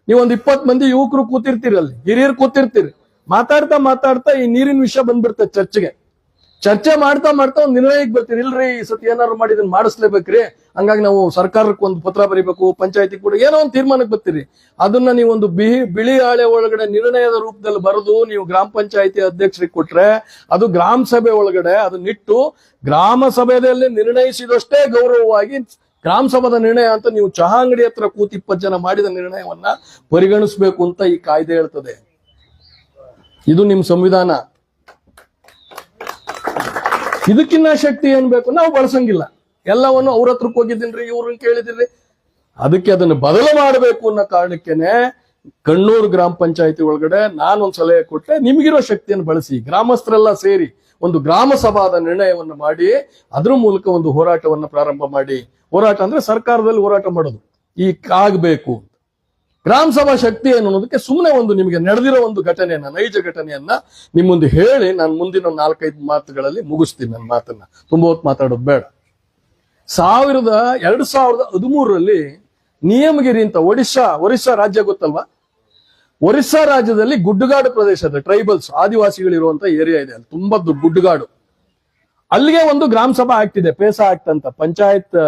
ನೀವೊಂದು 20 ಮಂದಿ ಯುವಕರು ಕೂತಿರ್ತೀರಿ, ಅಲ್ಲಿ ಹಿರಿಯರು ಕೂತಿರ್ತೀರಿ, ಮಾತಾಡ್ತಾ ಮಾತಾಡ್ತಾ ಈ ನೀರಿನ ವಿಷಯ ಬಂದ್ಬಿಡ್ತದೆ ಚರ್ಚೆ ಮಾಡ್ತಾ ಒಂದು ನಿರ್ಣಯಕ್ಕೆ ಬರ್ತೀರಿ. ಇಲ್ರಿ ಈ ಸತಿ ಏನಾದ್ರು ಮಾಡಿ ಇದನ್ನ ಮಾಡಿಸ್ಲೇಬೇಕ್ರಿ, ಹಂಗಾಗಿ ನಾವು ಸರ್ಕಾರಕ್ಕೆ ಒಂದು ಪತ್ರ ಬರೀಬೇಕು, ಪಂಚಾಯತಿ ಕೂಡ ಏನೋ ಒಂದು ತೀರ್ಮಾನಕ್ಕೆ ಬರ್ತೀರಿ. ಅದನ್ನ ನೀವೊಂದು ಬಿಳಿ ಹಾಳೆ ಒಳಗಡೆ ನಿರ್ಣಯದ ರೂಪದಲ್ಲಿ ಬರೆದು ನೀವು ಗ್ರಾಮ ಪಂಚಾಯತಿ ಅಧ್ಯಕ್ಷರಿಗೆ ಕೊಟ್ರೆ, ಅದು ಗ್ರಾಮ ಸಭೆ ಒಳಗಡೆ ಅದನ್ನಿಟ್ಟು ಗ್ರಾಮ ಸಭೆಯಲ್ಲಿ ನಿರ್ಣಯಿಸಿದಷ್ಟೇ ಗೌರವವಾಗಿ ಗ್ರಾಮ ಸಭಾದ ನಿರ್ಣಯ ಅಂತ ನೀವು ಚಹಾ ಅಂಗಡಿ ಹತ್ರ ಕೂತಿ 20 ಜನ ಮಾಡಿದ ನಿರ್ಣಯವನ್ನ ಪರಿಗಣಿಸಬೇಕು ಅಂತ ಈ ಕಾಯ್ದೆ ಹೇಳ್ತದೆ. ಇದು ನಿಮ್ ಸಂವಿಧಾನ. ಇದಕ್ಕಿನ್ನ ಶಕ್ತಿ ಏನ್ ಬೇಕು ನಾವು ಬಳಸಂಗಿಲ್ಲ. ಎಲ್ಲವನ್ನು ಅವ್ರ ಹತ್ರಕ್ಕೆ ಹೋಗಿದ್ದೀನ್ರಿ, ಇವ್ರನ್ನ ಕೇಳಿದಿರ್ರಿ. ಅದಕ್ಕೆ ಅದನ್ನು ಬದಲು ಮಾಡಬೇಕು ಅನ್ನೋ ಕಾರಣಕ್ಕೇನೆ ಕಣ್ಣೂರು ಗ್ರಾಮ ಪಂಚಾಯತಿ ಒಳಗಡೆ ನಾನೊಂದು ಸಲಹೆ ಕೊಟ್ಟೆ, ನಿಮಗಿರೋ ಶಕ್ತಿಯನ್ನು ಬಳಸಿ ಗ್ರಾಮಸ್ಥರೆಲ್ಲ ಸೇರಿ ಒಂದು ಗ್ರಾಮ ಸಭಾದ ನಿರ್ಣಯವನ್ನು ಮಾಡಿ ಅದ್ರ ಮೂಲಕ ಒಂದು ಹೋರಾಟವನ್ನು ಪ್ರಾರಂಭ ಮಾಡಿ. ಹೋರಾಟ ಅಂದ್ರೆ ಸರ್ಕಾರದಲ್ಲಿ ಹೋರಾಟ ಮಾಡೋದು, ಆಗ್ಬೇಕು. ಗ್ರಾಮ ಸಭಾ ಶಕ್ತಿ ಏನು ಅನ್ನೋದಕ್ಕೆ ಸುಮ್ಮನೆ ಒಂದು ನಿಮಗೆ ನಡೆದಿರೋ ಒಂದು ಘಟನೆಯನ್ನ, ನೈಜ ಘಟನೆಯನ್ನ ನಿಮ್ಮ ಮುಂದೆ ಹೇಳಿ ನಾನು ಮುಂದಿನ 4-5 ಮಾತುಗಳಲ್ಲಿ ಮುಗಿಸ್ತೀನಿ ನನ್ನ ಮಾತನ್ನ. ತುಂಬ ಹೊತ್ತು ಮಾತಾಡೋದು ಬೇಡ. 2013 ನಿಯಮಗಿರಿ ಅಂತ ಒರಿಸ್ಸಾ ರಾಜ್ಯ ಗೊತ್ತಲ್ವಾ? ಒರಿಸ್ಸಾ ರಾಜ್ಯದಲ್ಲಿ ಗುಡ್ಡಗಾಡು ಪ್ರದೇಶದ ಟ್ರೈಬಲ್ಸ್ ಆದಿವಾಸಿಗಳಿರುವಂತ ಏರಿಯಾ ಇದೆ, ಅಲ್ಲಿ ತುಂಬಾ ಗುಡ್ಡಗಾಡು. ಅಲ್ಲಿಗೆ ಒಂದು ಗ್ರಾಮ ಸಭಾ ಆಕ್ಟ್ ಇದೆ, ಪೇಸಾ ಆಕ್ಟ್ ಅಂತ, panchayat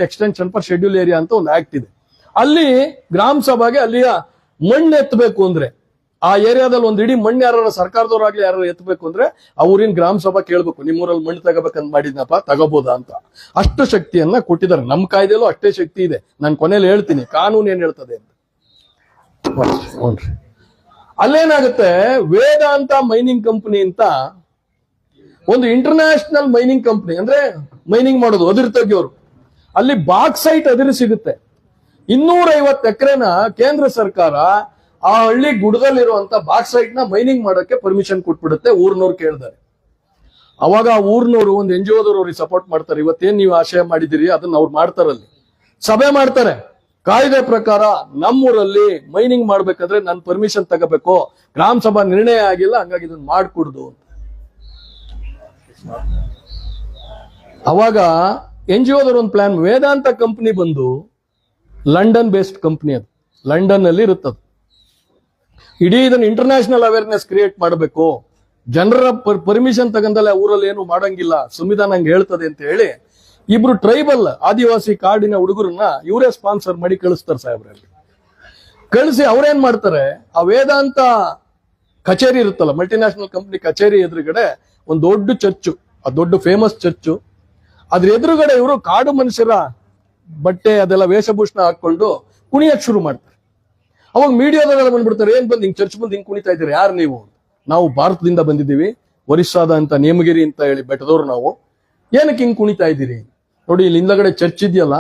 extension for schedule area ಅಂತ ಒಂದು ಆಕ್ಟ್ ಇದೆ. ಅಲ್ಲಿ ಗ್ರಾಮ ಸಭೆಗೆ ಅಲ್ಲಿಯ ಮಣ್ಣು ಎತ್ತಬೇಕು ಅಂದ್ರೆ, ಆ ಏರಿಯಾದಲ್ಲಿ ಒಂದು ಇಡೀ ಮಣ್ಣು ಯಾರು ಸರ್ಕಾರದವ್ರಾಗ್ಲಿ ಯಾರು ಎತ್ತಬೇಕು ಅಂದ್ರೆ ಆ ಊರಿನ ಗ್ರಾಮ ಸಭಾ ಕೇಳ್ಬೇಕು, ನಿಮ್ಮೂರಲ್ಲಿ ಮಣ್ಣು ತಗೋಬೇಕಂತ ಮಾಡಿದ್ನಪ್ಪ, ತಗೋಬೋದಾ ಅಂತ. ಅಷ್ಟು ಶಕ್ತಿಯನ್ನ ಕೊಟ್ಟಿದ್ದಾರೆ. ನಮ್ಮ ಕಾಯ್ದೆಯಲ್ಲೂ ಅಷ್ಟೇ ಶಕ್ತಿ ಇದೆ. ನಾನು ಕೊನೆಯಲ್ಲಿ ಹೇಳ್ತೀನಿ ಕಾನೂನು ಏನ್ ಹೇಳ್ತದೆ ಅಂತ. ಅಲ್ಲೇನಾಗುತ್ತೆ, ವೇದಾಂತ ಮೈನಿಂಗ್ ಕಂಪನಿ ಅಂತ ಒಂದು ಇಂಟರ್ನ್ಯಾಷನಲ್ ಮೈನಿಂಗ್ ಕಂಪನಿ, ಅಂದ್ರೆ ಮೈನಿಂಗ್ ಮಾಡೋದು ಅದಿರು ತೆಗಿಯೋರು, ಅಲ್ಲಿ ಬಾಕ್ಸೈಟ್ ಅದಿರು ಸಿಗುತ್ತೆ. 250 ಎಕರೆನ ಕೇಂದ್ರ ಸರ್ಕಾರ ಆ ಹಳ್ಳಿ ಗುಡ್ಡದಲ್ಲಿರುವಂತ ಬಾಕ್ಸೈಟ್ ನ ಮೈನಿಂಗ್ ಮಾಡೋಕೆ ಪರ್ಮಿಷನ್ ಕೊಟ್ಬಿಡುತ್ತೆ. ಊರ್ನವ್ರು ಕೇಳಿದಾರೆ. ಅವಾಗ ಆ ಊರ್ನವರು ಒಂದು NGO ಅವ್ರಿಗೆ ಸಪೋರ್ಟ್ ಮಾಡ್ತಾರೆ. ಇವತ್ತೇನ್ ನೀವು ಆಶಯ ಮಾಡಿದಿರಿ ಅದನ್ನ ಅವ್ರು ಮಾಡ್ತಾರಲ್ಲಿ, ಸಭೆ ಮಾಡ್ತಾರೆ. ಕಾಯ್ದೆ ಪ್ರಕಾರ ನಮ್ಮೂರಲ್ಲಿ ಮೈನಿಂಗ್ ಮಾಡ್ಬೇಕಾದ್ರೆ ನಾನು ಪರ್ಮಿಷನ್ ತಗೋಬೇಕು, ಗ್ರಾಮ ಸಭಾ ನಿರ್ಣಯ ಆಗಿಲ್ಲ, ಹಂಗಾಗಿ ಇದನ್ನ ಮಾಡ್ಕೊಡುದು ಅಂತ. ಅವಾಗ NGOದವ್ರ ಒಂದು ಪ್ಲಾನ್, ವೇದಾಂತ ಕಂಪನಿ ಬಂದು ಲಂಡನ್ ಬೇಸ್ಡ್ ಕಂಪನಿ, ಅದು ಲಂಡನ್ ಅಲ್ಲಿ ಇರುತ್ತದು. ಇಡೀ ಇದನ್ನ ಇಂಟರ್ನ್ಯಾಷನಲ್ ಅವೇರ್ನೆಸ್ ಕ್ರಿಯೇಟ್ ಮಾಡಬೇಕು, ಜನರ ಪರ್ಮಿಷನ್ ತಗೊಂಡಲ್ಲ ಊರಲ್ಲಿ ಏನು ಮಾಡಂಗಿಲ್ಲ, ಸಂವಿಧಾನ ಹಂಗೆ ಹೇಳ್ತದೆ ಅಂತ ಹೇಳಿ ಇಬ್ರು ಟ್ರೈಬಲ್ ಆದಿವಾಸಿ ಕಾಡಿನ ಹುಡುಗರನ್ನ ಇವರೇ ಸ್ಪಾನ್ಸರ್ ಮಾಡಿ ಕಳಿಸ್ತಾರೆ ಸಾಹೇಬ್ರಲ್ಲಿ. ಕಳಿಸಿ ಅವ್ರೇನ್ ಮಾಡ್ತಾರೆ, ಆ ವೇದಾಂತ ಕಚೇರಿ ಇರುತ್ತಲ್ಲ, ಮಲ್ಟಿನ್ಯಾಷನಲ್ ಕಂಪನಿ ಕಚೇರಿ ಎದುರುಗಡೆ ಒಂದು ದೊಡ್ಡ ಚರ್ಚು, ಆ ದೊಡ್ಡ ಫೇಮಸ್ ಚರ್ಚು, ಅದ್ರ ಎದುರುಗಡೆ ಇವರು ಕಾಡು ಮನುಷ್ಯರ ಬಟ್ಟೆ ಅದೆಲ್ಲ ವೇಷಭೂಷಣ ಹಾಕೊಂಡು ಕುಣಿಯಕ್ ಶುರು ಮಾಡ್ತಾರೆ. ಅವಾಗ ಮೀಡಿಯಾದವರೆಲ್ಲ ಬಂದ್ಬಿಡ್ತಾರೆ, ಏನ್ ಬಂದು ಹಿಂಗ್ ಚರ್ಚ್ ಬಂದು ಹಿಂಗ್ ಕುಣಿತಾ ಇದ್ದೀರಿ, ಯಾರು ನೀವು? ನಾವು ಭಾರತದಿಂದ ಬಂದಿದ್ದೀವಿ, ಒರಿಸ್ಸಾದ ಅಂತ ನೇಮಗಿರಿ ಅಂತ ಹೇಳಿ ಬೆಟ್ಟದವ್ರು ನಾವು, ಏನಕ್ಕೆ ಹಿಂಗ್ ಕುಣಿತಾ ಇದ್ದೀರಿ? ನೋಡಿ ಇಲ್ಲಿ ಹಿಂದಗಡೆ ಚರ್ಚ್ ಇದೆಯಲ್ಲ,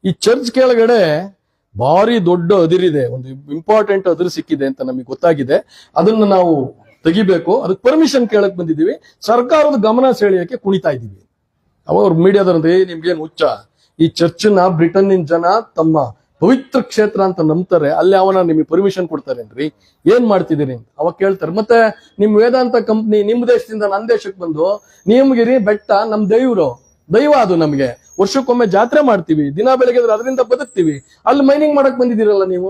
ಈ ಚರ್ಚ್ ಕೆಳಗಡೆ ಭಾರಿ ದೊಡ್ಡ ಅದಿರಿದೆ, ಒಂದು ಇಂಪಾರ್ಟೆಂಟ್ ಅದಿರು ಸಿಕ್ಕಿದೆ ಅಂತ ನಮಗೆ ಗೊತ್ತಾಗಿದೆ, ಅದನ್ನ ನಾವು ತೆಗಿಬೇಕು, ಅದಕ್ಕೆ ಪರ್ಮಿಷನ್ ಕೇಳಕ್ ಬಂದಿದ್ದೀವಿ, ಸರ್ಕಾರದ ಗಮನ ಸೆಳೆಯಕ್ಕೆ ಕುಣಿತಾ ಇದ್ದೀವಿ. ಅವಾಗ ಅವ್ರು ಮೀಡಿಯಾದವ್ರಂದ್ರೆ, ನಿಮ್ಗೇನು ಹುಚ್ಚ, ಈ ಚರ್ಚ್ನ ಬ್ರಿಟನ್ನಿನ ಜನ ತಮ್ಮ ಪವಿತ್ರ ಕ್ಷೇತ್ರ ಅಂತ ನಂಬ್ತಾರೆ, ಅಲ್ಲಿ ಅವನ ನಿಮಗೆ ಪರ್ಮಿಷನ್ ಕೊಡ್ತಾರೇನ್ರಿ, ಏನ್ ಮಾಡ್ತಿದ್ದೀರಿ ಅಂತ ಅವಾಗ ಕೇಳ್ತಾರೆ. ಮತ್ತೆ ನಿಮ್ ವೇದಾಂತ ಕಂಪ್ನಿ ನಿಮ್ ದೇಶದಿಂದ ನನ್ನ ದೇಶಕ್ಕೆ ಬಂದು ನೇಮಗಿರಿ ಬೆಟ್ಟ ನಮ್ ದೈವ ಅದು, ನಮ್ಗೆ ವರ್ಷಕ್ಕೊಮ್ಮೆ ಜಾತ್ರೆ ಮಾಡ್ತೀವಿ, ದಿನ ಬೆಳಗ್ಗೆ ಅದರಿಂದ ಬದುಕ್ತೀವಿ, ಅಲ್ಲಿ ಮೈನಿಂಗ್ ಮಾಡಕ್ ಬಂದಿದ್ದೀರಲ್ಲ ನೀವು,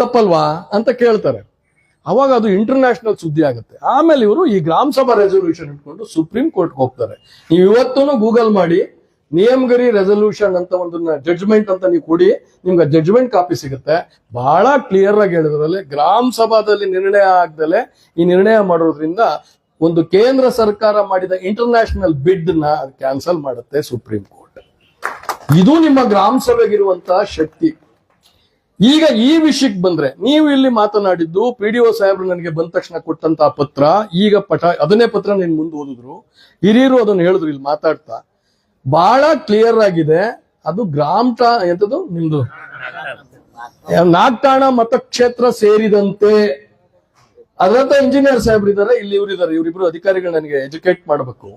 ತಪ್ಪಲ್ವಾ ಅಂತ ಕೇಳ್ತಾರೆ. ಅವಾಗ ಅದು ಇಂಟರ್ನ್ಯಾಷನಲ್ ಸುದ್ದಿ ಆಗುತ್ತೆ. ಆಮೇಲೆ ಇವರು ಈ ಗ್ರಾಮ ಸಭಾ ರೆಸೊಲ್ಯೂಷನ್ ಇಟ್ಕೊಂಡು ಸುಪ್ರೀಂ ಕೋರ್ಟ್ಗೆ ಹೋಗ್ತಾರೆ. ನೀವು ಇವತ್ತೂ ಗೂಗಲ್ ಮಾಡಿ ನೇಮಗಿರಿ ರೆಸೊಲ್ಯೂಷನ್ ಅಂತ ಒಂದು ಜಡ್ಜ್ಮೆಂಟ್ ಅಂತ ನೀವು ಕೊಡಿ, ನಿಮ್ಗೆ ಜಡ್ಜ್ಮೆಂಟ್ ಕಾಪಿ ಸಿಗುತ್ತೆ. ಬಹಳ ಕ್ಲಿಯರ್ ಆಗಿ ಹೇಳಿದ್ರಲ್ಲಿ, ಗ್ರಾಮ ಸಭಾದಲ್ಲಿ ನಿರ್ಣಯ ಆಗದಲೆ ಈ ನಿರ್ಣಯ ಮಾಡೋದ್ರಿಂದ ಒಂದು ಕೇಂದ್ರ ಸರ್ಕಾರ ಮಾಡಿದ ಇಂಟರ್ನ್ಯಾಷನಲ್ ಬಿಡ್ ನ ಕ್ಯಾನ್ಸಲ್ ಮಾಡುತ್ತೆ ಸುಪ್ರೀಂ ಕೋರ್ಟ್. ಇದು ನಿಮ್ಮ ಗ್ರಾಮ ಸಭೆಗಿರುವಂತಹ ಶಕ್ತಿ. ಈಗ ಈ ವಿಷಯಕ್ಕೆ ಬಂದ್ರೆ, ನೀವು ಇಲ್ಲಿ ಮಾತನಾಡಿದ್ದು PDO ಸಾಹೇಬ್ರು ನನಗೆ ಬಂದ ತಕ್ಷಣ ಕೊಟ್ಟಂತ ಪತ್ರ, ಈಗ ಅದನ್ನೇ ಪತ್ರ ನೀನ್ ಮುಂದೆ ಓದಿದ್ರು, ಹಿರಿಯರು ಅದನ್ನು ಹೇಳಿದ್ರು ಇಲ್ಲಿ ಮಾತಾಡ್ತಾ, ಬಹಳ ಕ್ಲಿಯರ್ ಆಗಿದೆ. ಅದು ಎಂತದು ನಿಮ್ದು ನಾಗ್ತಾಣ ಮತಕ್ಷೇತ್ರ ಸೇರಿದಂತೆ, ಅದರಂತ ಇಂಜಿನಿಯರ್ ಸಾಹೇಬ್ರು ಇದ್ದಾರೆ, ಇಲ್ಲಿ ಇವರಿದ್ದಾರೆ, ಇವರಿಬ್ರು ಅಧಿಕಾರಿಗಳು ನನಗೆ ಎಜುಕೇಟ್ ಮಾಡಬೇಕು.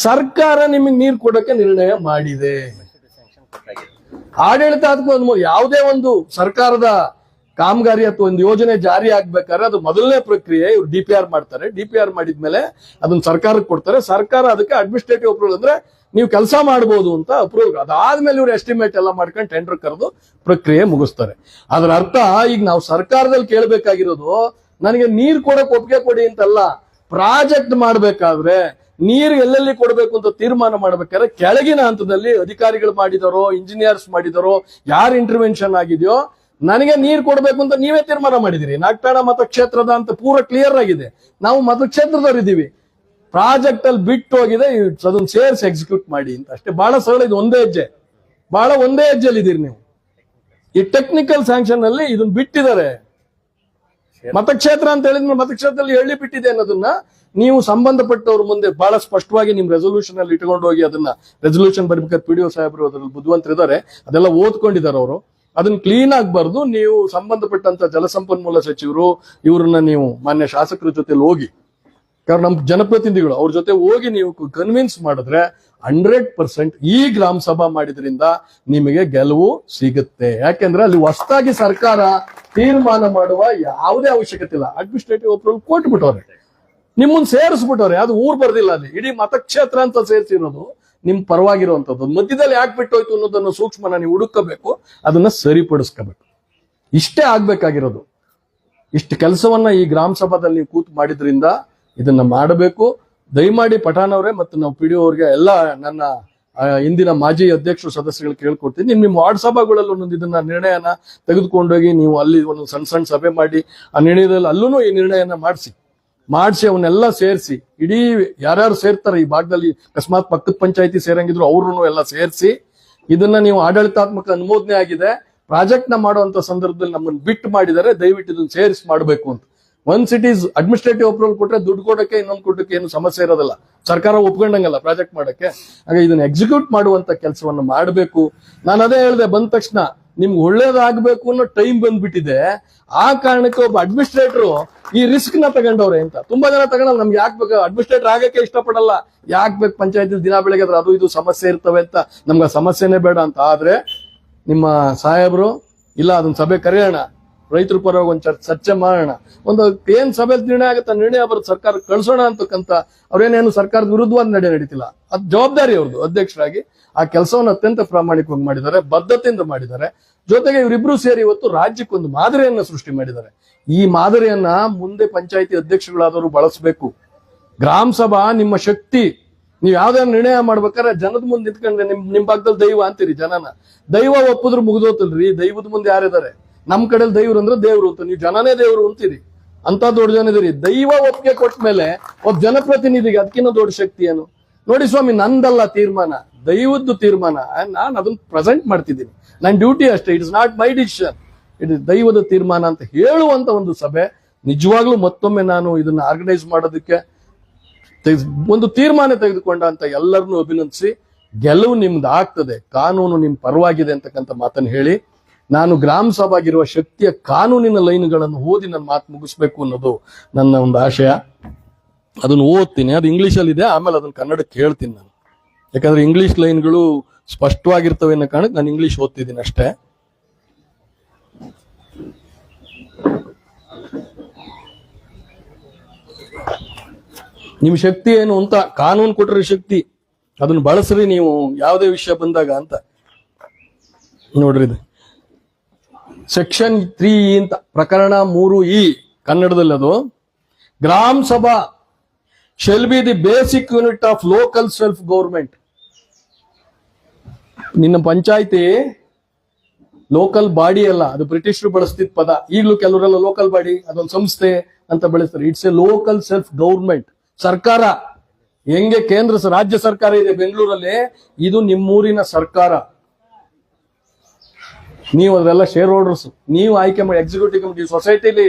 ಸರ್ಕಾರ ನಿಮಗೆ ನೀರು ಕೊಡಕ್ಕೆ ನಿರ್ಣಯ ಮಾಡಿದೆ. ಆಡಳಿತಾತ್ಮಕ ಯಾವುದೇ ಒಂದು ಸರ್ಕಾರದ ಕಾಮಗಾರಿ ಅಥವಾ ಒಂದು ಯೋಜನೆ ಜಾರಿ ಆಗ್ಬೇಕಾದ್ರೆ ಅದು ಮೊದಲನೇ ಪ್ರಕ್ರಿಯೆ, ಇವ್ರು DPR ಮಾಡ್ತಾರೆ. DPR ಮಾಡಿದ್ಮೇಲೆ ಅದನ್ನ ಸರ್ಕಾರಕ್ಕೆ ಕೊಡ್ತಾರೆ. ಸರ್ಕಾರ ಅದಕ್ಕೆ ಅಡ್ಮಿನಿಸ್ಟ್ರೇಟಿವ್ ಅಪ್ರೂವಲ್, ಅಂದ್ರೆ ನೀವು ಕೆಲಸ ಮಾಡಬಹುದು ಅಂತ ಅಪ್ರೂವಲ್, ಅದಾದ್ಮೇಲೆ ಇವ್ರು ಎಸ್ಟಿಮೇಟ್ ಎಲ್ಲ ಮಾಡ್ಕೊಂಡು ಟೆಂಡರ್ ಕರೆದು ಪ್ರಕ್ರಿಯೆ ಮುಗಿಸ್ತಾರೆ. ಅದರ ಅರ್ಥ, ಈಗ ನಾವು ಸರ್ಕಾರದಲ್ಲಿ ಕೇಳಬೇಕಾಗಿರೋದು ನನಗೆ ನೀರು ಕೊಡಕ್ ಒಪ್ಪಿಗೆ ಕೊಡಿ ಅಂತಲ್ಲ, ಪ್ರಾಜೆಕ್ಟ್ ಮಾಡ್ಬೇಕಾದ್ರೆ ನೀರು ಎಲ್ಲೆಲ್ಲಿ ಕೊಡಬೇಕು ಅಂತ ತೀರ್ಮಾನ ಮಾಡ್ಬೇಕಾದ್ರೆ ಕೆಳಗಿನ ಹಂತದಲ್ಲಿ ಅಧಿಕಾರಿಗಳು ಮಾಡಿದಾರೋ, ಇಂಜಿನಿಯರ್ಸ್ ಮಾಡಿದಾರೋ, ಯಾರು ಇಂಟರ್ವೆನ್ಷನ್ ಆಗಿದೆಯೋ, ನನಗೆ ನೀರು ಕೊಡಬೇಕು ಅಂತ ನೀವೇ ತೀರ್ಮಾನ ಮಾಡಿದಿರಿ. ನಾಗ್ತಾಣ ಮತಕ್ಷೇತ್ರದ ಅಂತ ಪೂರ ಕ್ಲಿಯರ್ ಆಗಿದೆ, ನಾವು ಮತಕ್ಷೇತ್ರದವ್ರು ಇದ್ದೀವಿ, ಪ್ರಾಜೆಕ್ಟ್ ಅಲ್ಲಿ ಬಿಟ್ಟು ಹೋಗಿದೆ, ಅದನ್ನ ಸೇರಿಸಿ ಎಕ್ಸಿಕ್ಯೂಟ್ ಮಾಡಿ ಅಂತ ಅಷ್ಟೇ. ಬಹಳ ಸರಳ, ಇದು ಒಂದೇ ಹೆಜ್ಜೆ, ಒಂದೇ ಹೆಜ್ಜೆಯಲ್ಲಿ ಇದೀರಿ ನೀವು. ಈ ಟೆಕ್ನಿಕಲ್ ಸ್ಯಾಂಕ್ಷನ್ ಅಲ್ಲಿ ಇದನ್ನ ಬಿಟ್ಟಿದ್ದಾರೆ. ಮತಕ್ಷೇತ್ರ ಅಂತ ಹೇಳಿದ್ಮೇಲೆ ಮತಕ್ಷೇತ್ರದಲ್ಲಿ ಎಳ್ಳಿ ಬಿಟ್ಟಿದೆ ಅನ್ನೋದನ್ನ ನೀವು ಸಂಬಂಧಪಟ್ಟವ್ರ ಮುಂದೆ ಬಹಳ ಸ್ಪಷ್ಟವಾಗಿ ನಿಮ್ ರೆಸೊಲ್ಯೂಷನ್ ಅಲ್ಲಿ ಇಟ್ಕೊಂಡು ಹೋಗಿ, ಅದನ್ನ ರೆಸೊಲ್ಯೂಷನ್ ಬರ್ಬೇಕಾದ್ರೆ PDO ಸಾಹೇಬರು ಅದ್ರಲ್ಲಿ ಬುದ್ಧಿವಂತರಿದ್ದಾರೆ, ಅದೆಲ್ಲ ಓದ್ಕೊಂಡಿದ್ದಾರೆ ಅವರು. ಅದನ್ನ ಕ್ಲೀನ್ ಆಗಬಾರ್ದು. ನೀವು ಸಂಬಂಧಪಟ್ಟಂತ ಜಲಸಂಪನ್ಮೂಲ ಸಚಿವರು ಇವ್ರನ್ನ ನೀವು ಮಾನ್ಯ ಶಾಸಕರ ಜೊತೆ ಹೋಗಿ, ಕಾರಣ ನಮ್ ಜನಪ್ರತಿನಿಧಿಗಳು ಅವ್ರ ಜೊತೆ ಹೋಗಿ ನೀವು ಕನ್ವಿನ್ಸ್ ಮಾಡಿದ್ರೆ 100% ಈ ಗ್ರಾಮ ಸಭಾ ಮಾಡಿದ್ರಿಂದ ನಿಮಗೆ ಗೆಲುವು ಸಿಗುತ್ತೆ. ಯಾಕೆಂದ್ರೆ ಅಲ್ಲಿ ಹೊಸದಾಗಿ ಸರ್ಕಾರ ತೀರ್ಮಾನ ಮಾಡುವ ಯಾವುದೇ ಅವಶ್ಯಕತೆ ಇಲ್ಲ. ಅಡ್ಮಿನಿಸ್ಟ್ರೇಟಿವ್ ಅಪ್ರೂವಲ್ ಕೊಟ್ಬಿಟ್ಟವ್ರೆ, ನಿಮ್ಮನ್ನ ಸೇರಿಸ್ಬಿಟ್ಟವ್ರೆ, ಅದು ಊರ್ ಬರ್ದಿಲ್ಲ, ಅಲ್ಲಿ ಇಡೀ ಮತಕ್ಷೇತ್ರ ಅಂತ ಸೇರಿಸಿರೋದು ನಿಮ್ ಪರವಾಗಿರುವಂತದ್ದು. ಮಧ್ಯದಲ್ಲಿ ಯಾಕೆ ಬಿಟ್ಟೋಯ್ತು ಅನ್ನೋದನ್ನು ಸೂಕ್ಷ್ಮನ ನೀವು ಹುಡುಕಬೇಕು, ಅದನ್ನ ಸರಿಪಡಿಸ್ಕೋಬೇಕು. ಇಷ್ಟೇ ಆಗ್ಬೇಕಾಗಿರೋದು. ಇಷ್ಟು ಕೆಲಸವನ್ನ ಈ ಗ್ರಾಮ ಸಭಾದಲ್ಲಿ ನೀವು ಕೂತು ಮಾಡಿದ್ರಿಂದ ಇದನ್ನ ಮಾಡಬೇಕು. ದಯಮಾಡಿ ಪಠಾಣ್ ಅವರೇ ಮತ್ತು ನಾವು PDO ಅವ್ರಿಗೆ ಎಲ್ಲ ನನ್ನ ಇಂದಿನ ಮಾಜಿ ಅಧ್ಯಕ್ಷರು ಸದಸ್ಯಗಳು ಕೇಳ್ಕೊಡ್ತೀನಿ, ನಿಮ್ಮ ವಾರ್ಡ್ ಸಭಾಗಳಲ್ಲಿ ಒಂದೊಂದು ಇದನ್ನ ನಿರ್ಣಯನ ತೆಗೆದುಕೊಂಡೋಗಿ ನೀವು ಅಲ್ಲಿ ಒಂದು ಸಣ್ಣ ಸಭೆ ಮಾಡಿ ಆ ನಿರ್ಣಯದಲ್ಲಿ ಅಲ್ಲೂ ಈ ನಿರ್ಣಯನ ಮಾಡಿಸಿ ಅವನ್ನೆಲ್ಲ ಸೇರಿಸಿ, ಇಡೀ ಯಾರ್ಯಾರು ಸೇರ್ತಾರೆ ಈ ಭಾಗದಲ್ಲಿ, ಅಕಸ್ಮಾತ್ ಪಕ್ಕದ ಪಂಚಾಯತಿ ಸೇರಂಗಿದ್ರು ಅವ್ರನ್ನು ಎಲ್ಲ ಸೇರಿಸಿ, ಇದನ್ನ ನೀವು ಆಡಳಿತಾತ್ಮಕ ಅನುಮೋದನೆ ಆಗಿದೆ, ಪ್ರಾಜೆಕ್ಟ್ ನ ಮಾಡುವಂತ ಸಂದರ್ಭದಲ್ಲಿ ನಮ್ಮನ್ನು ಬಿಟ್ಟು ಮಾಡಿದರೆ ದಯವಿಟ್ಟು ಇದನ್ನ ಸೇರಿಸಿ ಮಾಡಬೇಕು ಅಂತ. Once it is administrative approval ಕೊಟ್ರೆ ದುಡ್ಡು ಕೊಡಕ್ಕೆ ಇನ್ನೊಂದು ಕೊಟ್ಟಕ್ಕೆ ಏನು ಸಮಸ್ಯೆ ಇರೋದಿಲ್ಲ, ಸರ್ಕಾರ ಒಪ್ಕೊಂಡಂಗಲ್ಲ ಪ್ರಾಜೆಕ್ಟ್ ಮಾಡಕ್ಕೆ. ಹಾಗೆ ಇದನ್ನ ಎಕ್ಸಿಕ್ಯೂಟ್ ಮಾಡುವಂತ ಕೆಲಸವನ್ನ ಮಾಡಬೇಕು. ನಾನು ಅದೇ ಹೇಳಿದೆ, ಬಂದ ತಕ್ಷಣ ನಿಮ್ಗೆ ಒಳ್ಳೇದಾಗಬೇಕು ಅನ್ನೋ ಟೈಮ್ ಬಂದ್ಬಿಟ್ಟಿದೆ. ಆ ಕಾರಣಕ್ಕೆ ಒಬ್ಬ ಅಡ್ಮಿನಿಸ್ಟ್ರೇಟರ್ ಈ ರಿಸ್ಕ್ ನ ತಗೊಂಡವ್ರೆ ಅಂತ. ತುಂಬಾ ಜನ ತಗೊಳಲ್ಲ, ನಮ್ಗೆ ಯಾಕೆ ಬೇಕು ಅಡ್ಮಿನಿಸ್ಟ್ರೇಟರ್ ಆಗಕ್ಕೆ ಇಷ್ಟಪಡಲ್ಲ, ಯಾಕೆ ಬೇಕು ಪಂಚಾಯತಿ ದಿನ ಬೆಳಗ್ಗೆ ಅದು ಇದು ಸಮಸ್ಯೆ ಇರ್ತವೆ ಅಂತ, ನಮ್ಗೆ ಆ ಸಮಸ್ಯೆನೇ ಬೇಡ ಅಂತ. ಆದ್ರೆ ನಿಮ್ಮ ಸಾಹೇಬ್ರು ಇಲ್ಲ ಅದನ್ನ ಸಭೆ ಕರೆಯೋಣ, ರೈತರ ಪರವಾಗಿ ಒಂದು ಚರ್ಚೆ ಮಾಡೋಣ, ಒಂದು ಏನ್ ಸಭೆಯಲ್ಲಿ ನಿರ್ಣಯ ಆಗುತ್ತೆ ನಿರ್ಣಯ ಬರುತ್ತೆ ಸರ್ಕಾರ ಕಳ್ಸೋಣ ಅಂತಕ್ಕಂಥ ಅವ್ರೇನೇನು ಸರ್ಕಾರದ ವಿರುದ್ಧವಾದ ನಡೀತಿಲ್ಲ. ಅದ್ ಜವಾಬ್ದಾರಿ ಅವ್ರದ್ದು. ಅಧ್ಯಕ್ಷರಾಗಿ ಆ ಕೆಲಸವನ್ನು ಅತ್ಯಂತ ಪ್ರಾಮಾಣಿಕವಾಗಿ ಮಾಡಿದ್ದಾರೆ, ಬದ್ಧತೆಯಿಂದ ಮಾಡಿದ್ದಾರೆ. ಜೊತೆಗೆ ಇವರಿಬ್ರು ಸೇರಿ ಇವತ್ತು ರಾಜ್ಯಕ್ಕೊಂದು ಮಾದರಿಯನ್ನ ಸೃಷ್ಟಿ ಮಾಡಿದ್ದಾರೆ. ಈ ಮಾದರಿಯನ್ನ ಮುಂದೆ ಪಂಚಾಯಿತಿ ಅಧ್ಯಕ್ಷಗಳಾದವರು ಬಳಸಬೇಕು. ಗ್ರಾಮ ಸಭಾ ನಿಮ್ಮ ಶಕ್ತಿ. ನೀವು ಯಾವ್ದಾದ್ರು ನಿರ್ಣಯ ಮಾಡ್ಬೇಕಾದ್ರೆ ಜನದ ಮುಂದೆ ನಿಂತ್ಕೊಂಡ್ರೆ ನಿಮ್ ಭಾಗದಲ್ಲಿ ದೈವ ಅಂತೀರಿ. ಜನನ ದೈವ ಒಪ್ಪಿದ್ರು ಮುಗ್ದೋತಲ್ರಿ. ದೈವದ ಮುಂದೆ ಯಾರಿದ್ದಾರೆ? ನಮ್ ಕಡೆಯಲ್ಲಿ ದೈವರು ಅಂದ್ರೆ ದೇವ್ರು ಅಂತ, ನೀವು ಜನನೇ ದೇವ್ರು ಅಂತೀರಿ. ಅಂತ ದೊಡ್ಡ ಜನ ಇದೀರಿ. ದೈವ ಒಪ್ಪಿಗೆ ಕೊಟ್ಟ ಮೇಲೆ ಒಬ್ಬ ಜನಪ್ರತಿನಿಧಿಗೆ ಅದಕ್ಕಿಂತ ದೊಡ್ಡ ಶಕ್ತಿ ಏನು? ನೋಡಿ ಸ್ವಾಮಿ, ನಂದಲ್ಲ ತೀರ್ಮಾನ, ದೈವದ್ದು ತೀರ್ಮಾನ. ನಾನು ಅದನ್ನ ಪ್ರೆಸೆಂಟ್ ಮಾಡ್ತಿದ್ದೀನಿ, ನನ್ನ ಡ್ಯೂಟಿ ಅಷ್ಟೇ. It is not my decision, it is ದೈವದ ತೀರ್ಮಾನ ಅಂತ ಹೇಳುವಂತ ಒಂದು ಸಭೆ. ನಿಜವಾಗ್ಲೂ ಮತ್ತೊಮ್ಮೆ ನಾನು ಇದನ್ನ ಆರ್ಗನೈಸ್ ಮಾಡೋದಕ್ಕೆ ಒಂದು ತೀರ್ಮಾನ ತೆಗೆದುಕೊಂಡ ಅಂತ ಎಲ್ಲರನ್ನೂ ಅಭಿನಂದಿಸಿ, ಗೆಲುವು ನಿಮ್ದು ಆಗ್ತದೆ, ಕಾನೂನು ನಿಮ್ ಪರವಾಗಿದೆ ಅಂತಕ್ಕಂಥ ಮಾತನ್ನು ಹೇಳಿ, ನಾನು ಗ್ರಾಮ ಸಭಾಗಿರುವ ಶಕ್ತಿಯ ಕಾನೂನಿನ ಲೈನ್ಗಳನ್ನು ಓದಿ ನನ್ನ ಮಾತು ಮುಗಿಸ್ಬೇಕು ಅನ್ನೋದು ನನ್ನ ಒಂದು ಆಶಯ. ಅದನ್ನು ಓದ್ತೀನಿ, ಅದು ಇಂಗ್ಲಿಷಲ್ಲಿ ಇದೆ, ಆಮೇಲೆ ಅದನ್ನ ಕನ್ನಡಕ್ಕೆ ಹೇಳ್ತೀನಿ ನಾನು. ಯಾಕಂದ್ರೆ ಇಂಗ್ಲಿಷ್ ಲೈನ್ಗಳು ಸ್ಪಷ್ಟವಾಗಿರ್ತವೆ ಅನ್ನೋ ಕಾರಣಕ್ಕೆ ನಾನು ಇಂಗ್ಲಿಷ್ ಓದ್ತಿದ್ದೀನಿ ಅಷ್ಟೇ. ನಿಮ್ ಶಕ್ತಿ ಏನು ಅಂತ ಕಾನೂನು ಕೊಟ್ಟರೆ ಶಕ್ತಿ, ಅದನ್ನ ಬಳಸ್ರಿ ನೀವು ಯಾವುದೇ ವಿಷಯ ಬಂದಾಗ ಅಂತ. ನೋಡ್ರಿ, ಇದು ಸೆಕ್ಷನ್ 3 ಅಂತ ಪ್ರಕರಣ 3E ಕನ್ನಡದಲ್ಲಿ ಅದು. ಗ್ರಾಮ Sabha shall be the basic unit of local self government. ನಿನ್ನ ಪಂಚಾಯಿತಿ ಲೋಕಲ್ ಬಾಡಿ ಅಲ್ಲ, ಅದು ಬ್ರಿಟಿಷರು ಬಳಸ್ತಿದ್ ಪದ. ಈಗಲೂ ಕೆಲವರೆಲ್ಲ ಲೋಕಲ್ ಬಾಡಿ ಅದೊಂದು ಸಂಸ್ಥೆ ಅಂತ ಬಳಸ್ತಾರೆ. It's A local self government. ಸರ್ಕಾರ ಹೆಂಗೆ ಕೇಂದ್ರ ರಾಜ್ಯ ಸರ್ಕಾರ ಇದೆ ಬೆಂಗಳೂರಲ್ಲಿ, ಇದು ನಿಮ್ಮೂರಿನ ಸರ್ಕಾರ. ನೀವು ಅದರೆಲ್ಲ ಶೇರ್ ಹೋಲ್ಡರ್ಸ್. ನೀವು ಆಯ್ಕೆ ಮಾಡಿ ಎಕ್ಸಿಕ್ಯೂಟಿವ್ ಕಮಿಟಿ ಸೊಸೈಟಿಲಿ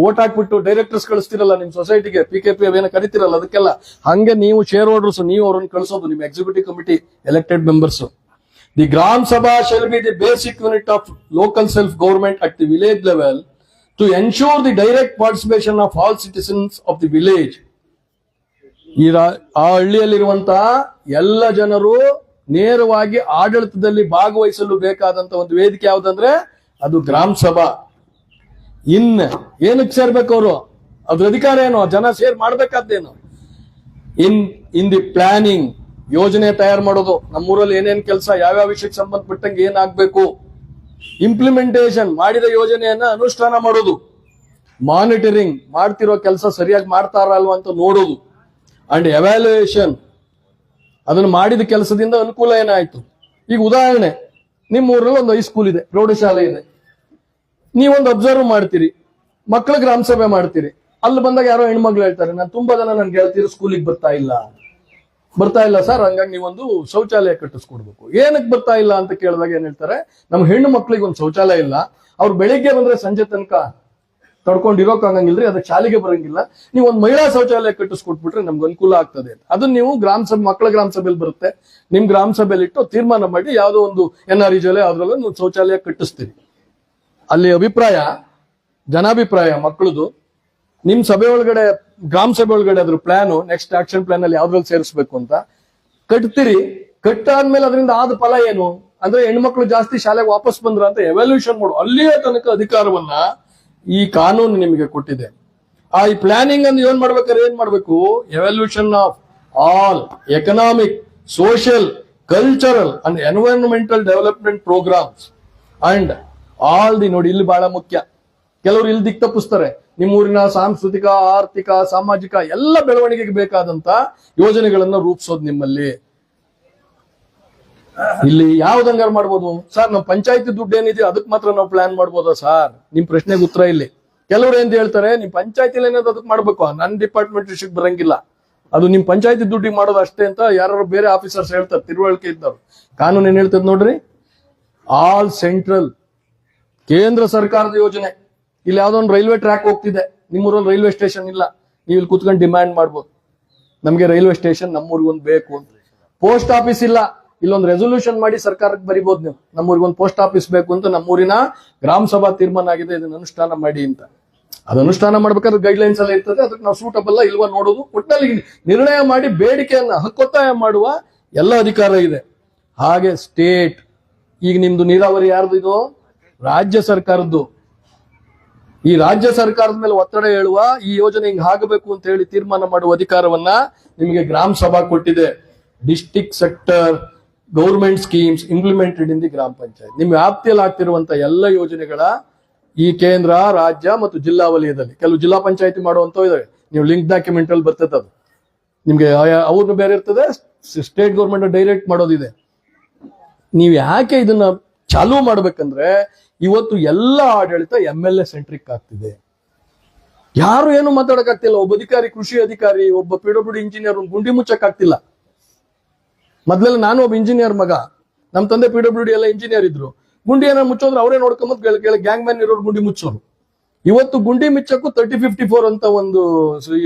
ಓಟ್ ಹಾಕ್ಬಿಟ್ಟು ಡೈರೆಕ್ಟರ್ಸ್ ಕಳಿಸ್ತಿರಲ್ಲ ನಿಮ್ ಸೊಸೈಟಿಗೆ, PKP ಅವೇನ ಕರಿತಿರಲ್ಲ, ಅದಕ್ಕೆಲ್ಲ ಹಂಗೆ ನೀವು ಶೇರ್ ಹೋಲ್ಡರ್ಸ್, ನೀವು ಅವ್ರನ್ನ ಕಳಿಸೋದು ನಿಮ್ executive committee elected members. The Gram Sabha shall be the basic unit of local self government at the village level to ensure the direct participation of all citizens of the village. ಆ ಹಳ್ಳಿಯಲ್ಲಿರುವಂತಹ ಎಲ್ಲ ಜನರು ನೇರವಾಗಿ ಆಡಳಿತದಲ್ಲಿ ಭಾಗವಹಿಸಲು ಬೇಕಾದಂತ ಒಂದು ವೇದಿಕೆ ಯಾವುದಂದ್ರೆ ಅದು ಗ್ರಾಮ ಸಭಾ. ಏನಕ್ಕೆ ಸೇರ್ಬೇಕು ಅವರು? ಅದ್ರ ಅಧಿಕಾರ ಏನು? ಜನ ಸೇರ್ ಮಾಡ್ಬೇಕಾದ್ದೇನು? ಇನ್ ದಿ ಪ್ಲಾನಿಂಗ್, ಯೋಜನೆ ತಯಾರು ಮಾಡೋದು, ನಮ್ಮೂರಲ್ಲಿ ಏನೇನ್ ಕೆಲಸ, ಯಾವ್ಯಾವ ವಿಷಯಕ್ಕೆ ಸಂಬಂಧಪಟ್ಟಂಗೆ ಏನಾಗ್ಬೇಕು, ಇಂಪ್ಲಿಮೆಂಟೇಷನ್, ಮಾಡಿದ ಯೋಜನೆಯನ್ನ ಅನುಷ್ಠಾನ ಮಾಡೋದು, ಮಾನಿಟರಿಂಗ್, ಮಾಡ್ತಿರೋ ಕೆಲಸ ಸರಿಯಾಗಿ ಮಾಡ್ತಾರಲ್ವಾ ಅಂತ ನೋಡೋದು, ಅಂಡ್ ಎವ್ಯಾಲ್ಯೂಯೇಷನ್, ಅದನ್ನು ಮಾಡಿದ ಕೆಲಸದಿಂದ ಅನುಕೂಲ ಏನಾಯ್ತು. ಈಗ ಉದಾಹರಣೆ, ನಿಮ್ಮ ಊರಲ್ಲಿ ಒಂದು ಹೈಸ್ಕೂಲ್ ಇದೆ, ಪ್ರೌಢಶಾಲೆ ಇದೆ, ನೀವೊಂದು ಅಬ್ಸರ್ವ್ ಮಾಡ್ತೀರಿ, ಮಕ್ಕಳ ಗ್ರಾಮ ಸಭೆ ಮಾಡ್ತೀರಿ. ಅಲ್ಲಿ ಬಂದಾಗ ಯಾರೋ ಹೆಣ್ಮಕ್ಳು ಹೇಳ್ತಾರೆ, ನಾನು ತುಂಬಾ ಜನ ನನ್ ಗೆಳತಿರು ಸ್ಕೂಲಿಗೆ ಬರ್ತಾ ಇಲ್ಲ ಸರ್, ಹಂಗಾಗಿ ನೀವೊಂದು ಶೌಚಾಲಯ ಕಟ್ಟಿಸ್ಕೊಡ್ಬೇಕು. ಏನಕ್ಕೆ ಬರ್ತಾ ಇಲ್ಲ ಅಂತ ಕೇಳಿದಾಗ ಏನ್ ಹೇಳ್ತಾರೆ, ನಮ್ಮ ಹೆಣ್ಣು ಮಕ್ಳಿಗೆ ಒಂದು ಶೌಚಾಲಯ ಇಲ್ಲ, ಅವ್ರು ಬೆಳಿಗ್ಗೆ ಬಂದ್ರೆ ಸಂಜೆ ತನಕ ತಡ್ಕೊಂಡಿರೋಕ್ ಆಗಂಗಿಲ್ರಿ, ಅದಕ್ಕೆ ಶಾಲೆಗೆ ಬರಂಗಿಲ್ಲ, ನೀವು ಒಂದು ಮಹಿಳಾ ಶೌಚಾಲಯ ಕಟ್ಟಿಸ್ಕೊಟ್ಬಿಟ್ರೆ ನಮ್ಗೆ ಅನುಕೂಲ ಆಗ್ತದೆ. ಅದನ್ನ ನೀವು ಗ್ರಾಮ ಸಭೆ, ಮಕ್ಕಳ ಗ್ರಾಮ ಸಭೆಯಲ್ಲಿ ಬರುತ್ತೆ, ನಿಮ್ ಗ್ರಾಮ ಸಭೆಯಲ್ಲಿ ಇಟ್ಟು ತೀರ್ಮಾನ ಮಾಡಿ ಯಾವ್ದೋ ಒಂದು NREJ ಅದ್ರಲ್ಲ ನೀವು ಶೌಚಾಲಯ ಕಟ್ಟಿಸ್ತೀರಿ. ಅಲ್ಲಿ ಅಭಿಪ್ರಾಯ, ಜನಾಭಿಪ್ರಾಯ ಮಕ್ಕಳದು, ನಿಮ್ ಸಭೆ ಒಳಗಡೆ, ಗ್ರಾಮ ಸಭೆ ಒಳಗಡೆ ಅದ್ರ ಪ್ಲಾನು, ನೆಕ್ಸ್ಟ್ ಆಕ್ಷನ್ ಪ್ಲಾನ್ ಅಲ್ಲಿ ಯಾವ್ದ್ರಲ್ಲಿ ಸೇರಿಸಬೇಕು ಅಂತ ಕಟ್ತೀರಿ. ಕಟ್ಟಾದ್ಮೇಲೆ ಅದರಿಂದ ಆದ ಫಲ ಏನು ಅಂದ್ರೆ, ಹೆಣ್ಮಕ್ಳು ಜಾಸ್ತಿ ಶಾಲೆಗೆ ವಾಪಸ್ ಬಂದ್ರ ಅಂತ ಎವ್ಯಾಲ್ಯೂಷನ್ ಮಾಡು. ಅಲ್ಲಿಯೇ ತನಕ ಅಧಿಕಾರವನ್ನ ಈ ಕಾನೂನು ನಿಮಗೆ ಕೊಟ್ಟಿದೆ. ಈ ಪ್ಲಾನಿಂಗ್ ಅನ್ನು ಏನ್ ಮಾಡ್ಬೇಕಾದ್ರೆ ಏನ್ ಮಾಡ್ಬೇಕು, evaluation of all economic, social, cultural and environmental development programmes and all the. ನೋಡಿ, ಇಲ್ಲಿ ಬಹಳ ಮುಖ್ಯ, ಕೆಲವರು ಇಲ್ಲಿ ದಿಕ್ ತಪ್ಪಿಸ್ತಾರೆ. ನಿಮ್ಮೂರಿನ ಸಾಂಸ್ಕೃತಿಕ, ಆರ್ಥಿಕ, ಸಾಮಾಜಿಕ ಎಲ್ಲ ಬೆಳವಣಿಗೆಗೆ ಬೇಕಾದಂತ ಯೋಜನೆಗಳನ್ನ ರೂಪಿಸೋದು ನಿಮ್ಮಲ್ಲಿ. ಇಲ್ಲಿ ಯಾವ್ದಂಗಾರು ಮಾಡ್ಬೋದು ಸರ್, ನಮ್ಮ ಪಂಚಾಯತಿ ದುಡ್ಡು ಏನಿದೆ ಅದಕ್ಕೆ ಮಾತ್ರ ನಾವು ಪ್ಲಾನ್ ಮಾಡ್ಬೋದಾ ಸರ್? ನಿಮ್ ಪ್ರಶ್ನೆಗೆ ಉತ್ತರ ಇಲ್ಲಿ. ಕೆಲವರು ಏನ್ ಹೇಳ್ತಾರೆ, ನಿಮ್ ಪಂಚಾಯತಿಲಿ ಏನಾದ್ರು ಅದಕ್ಕೆ ಮಾಡ್ಬೇಕು, ನನ್ನ ಡಿಪಾರ್ಟ್ಮೆಂಟ್ ವಿಷಯಕ್ಕೆ ಬರಂಗಿಲ್ಲ, ಅದು ನಿಮ್ ಪಂಚಾಯತಿ ದುಡ್ಡಿಗೆ ಮಾಡೋದು ಅಷ್ಟೇ ಅಂತ ಯಾರು ಬೇರೆ ಆಫೀಸರ್ಸ್ ಹೇಳ್ತಾರೆ, ತಿಳುವಳಿಕೆ ಇದ್ದವ್ರು. ಕಾನೂನು ಏನ್ ಹೇಳ್ತದೆ ನೋಡ್ರಿ, ಆಲ್ ಸೆಂಟ್ರಲ್, ಕೇಂದ್ರ ಸರ್ಕಾರದ ಯೋಜನೆ. ಇಲ್ಲಿ ಯಾವ್ದೋ ಒಂದು ರೈಲ್ವೆ ಟ್ರ್ಯಾಕ್ ಹೋಗ್ತಿದೆ, ನಿಮ್ಮೂರಲ್ಲಿ ರೈಲ್ವೆ ಸ್ಟೇಷನ್ ಇಲ್ಲ, ನೀವು ಇಲ್ಲಿ ಕೂತ್ಕೊಂಡು ಡಿಮ್ಯಾಂಡ್ ಮಾಡ್ಬೋದು, ನಮ್ಗೆ ರೈಲ್ವೆ ಸ್ಟೇಷನ್ ನಮ್ಮೂರಿಗೊಂದು ಬೇಕು ಅಂತ. ಪೋಸ್ಟ್ ಆಫೀಸ್ ಇಲ್ಲ, ಇಲ್ಲೊಂದು ರೆಸೊಲ್ಯೂಷನ್ ಮಾಡಿ ಸರ್ಕಾರಕ್ಕೆ ಬರಿಬಹುದು ನೀವು, ನಮ್ಮೂರಿಗೊಂದು ಪೋಸ್ಟ್ ಆಫೀಸ್ ಬೇಕು ಅಂತ, ನಮ್ಮೂರಿನ ಗ್ರಾಮ ಸಭಾ ತೀರ್ಮಾನ ಆಗಿದೆ, ಇದನ್ನ ಅನುಷ್ಠಾನ ಮಾಡಿ ಅಂತ. ಅದು ಅನುಷ್ಠಾನ ಮಾಡ್ಬೇಕಾದ್ರೆ ಗೈಡ್ಲೈನ್ಸ್ ಎಲ್ಲ ಇರ್ತದೆ, ಅದಕ್ಕೆ ನಾವು ಸೂಟಬಲ್ ಇಲ್ವಾ ನೋಡೋದು, ಒಟ್ಟಿನಲ್ಲಿ ನಿರ್ಣಯ ಮಾಡಿ ಬೇಡಿಕೆಯನ್ನ ಹಕ್ಕೊತ್ತಾಯ ಮಾಡುವ ಎಲ್ಲ ಅಧಿಕಾರ ಇದೆ. ಹಾಗೆ ಸ್ಟೇಟ್, ಈಗ ನಿಮ್ದು ನೀರಾವರಿ ಯಾರ್ದು? ಇದು ರಾಜ್ಯ ಸರ್ಕಾರದ್ದು. ಈ ರಾಜ್ಯ ಸರ್ಕಾರದ ಮೇಲೆ ಒತ್ತಡ ಹೇಳುವ, ಈ ಯೋಜನೆ ಹಿಂಗ್ ಆಗಬೇಕು ಅಂತ ಹೇಳಿ ತೀರ್ಮಾನ ಮಾಡುವ ಅಧಿಕಾರವನ್ನ ನಿಮಗೆ ಗ್ರಾಮ ಸಭಾ ಕೊಟ್ಟಿದೆ. District sector government schemes implemented in the ಗ್ರಾಮ ಪಂಚಾಯತ್. ನಿಮ್ಮ ವ್ಯಾಪ್ತಿಯಲ್ಲಿ ಆಗ್ತಿರುವಂತ ಎಲ್ಲ ಯೋಜನೆಗಳ ಈ ಕೇಂದ್ರ, ರಾಜ್ಯ ಮತ್ತು ಜಿಲ್ಲಾ ವಲಯದಲ್ಲಿ ಕೆಲವು ಜಿಲ್ಲಾ ಪಂಚಾಯತಿ ಮಾಡುವಂತವು ಇದಾವೆ. ನೀವು ಲಿಂಕ್ ಡಾಕ್ಯುಮೆಂಟ್ ಅಲ್ಲಿ ಬರ್ತದೆ, ಅದು ನಿಮ್ಗೆ ಅವ್ರನ್ನ ಬೇರೆ ಇರ್ತದೆ, ಸ್ಟೇಟ್ ಗೌರ್ಮೆಂಟ್ ಡೈರೆಕ್ಟ್ ಮಾಡೋದಿದೆ. ನೀವು ಯಾಕೆ ಇದನ್ನ ಚಾಲೂ ಮಾಡ್ಬೇಕಂದ್ರೆ ಇವತ್ತು ಎಲ್ಲ ಆಡಳಿತ MLA ಸೆಂಟ್ರಿಕ್ ಆಗ್ತಿದೆ. ಯಾರು ಏನು ಮಾತಾಡಕ್ ಆಗ್ತಿಲ್ಲ. ಒಬ್ಬ ಅಧಿಕಾರಿ, ಕೃಷಿ ಅಧಿಕಾರಿ, ಒಬ್ಬ PWD ಇಂಜಿನಿಯರ್ ಒಂದು ಗುಂಡಿ ಮುಚ್ಚಕ್ ಆಗ್ತಿಲ್ಲ. ಮೊದ್ಲೆಲ್ಲ ನಾನು ಒಬ್ಬ ಇಂಜಿನಿಯರ್ ಮಗ, ನಮ್ ತಂದೆ PWD ಎಲ್ಲ ಇಂಜಿನಿಯರ್ ಇದ್ರು. ಗುಂಡಿ ಏನಾರು ಮುಚ್ಚೋದ್ರೆ ಅವರೇ ನೋಡ್ಕೊಂಬದ್ ಗ್ಯಾಂಗ್ ಮ್ಯಾನ್ ಇರೋರು ಗುಂಡಿ ಮುಚ್ಚೋರು. ಇವತ್ತು ಗುಂಡಿ ಮುಚ್ಚಕ್ಕೂ 3054 ಅಂತ ಒಂದು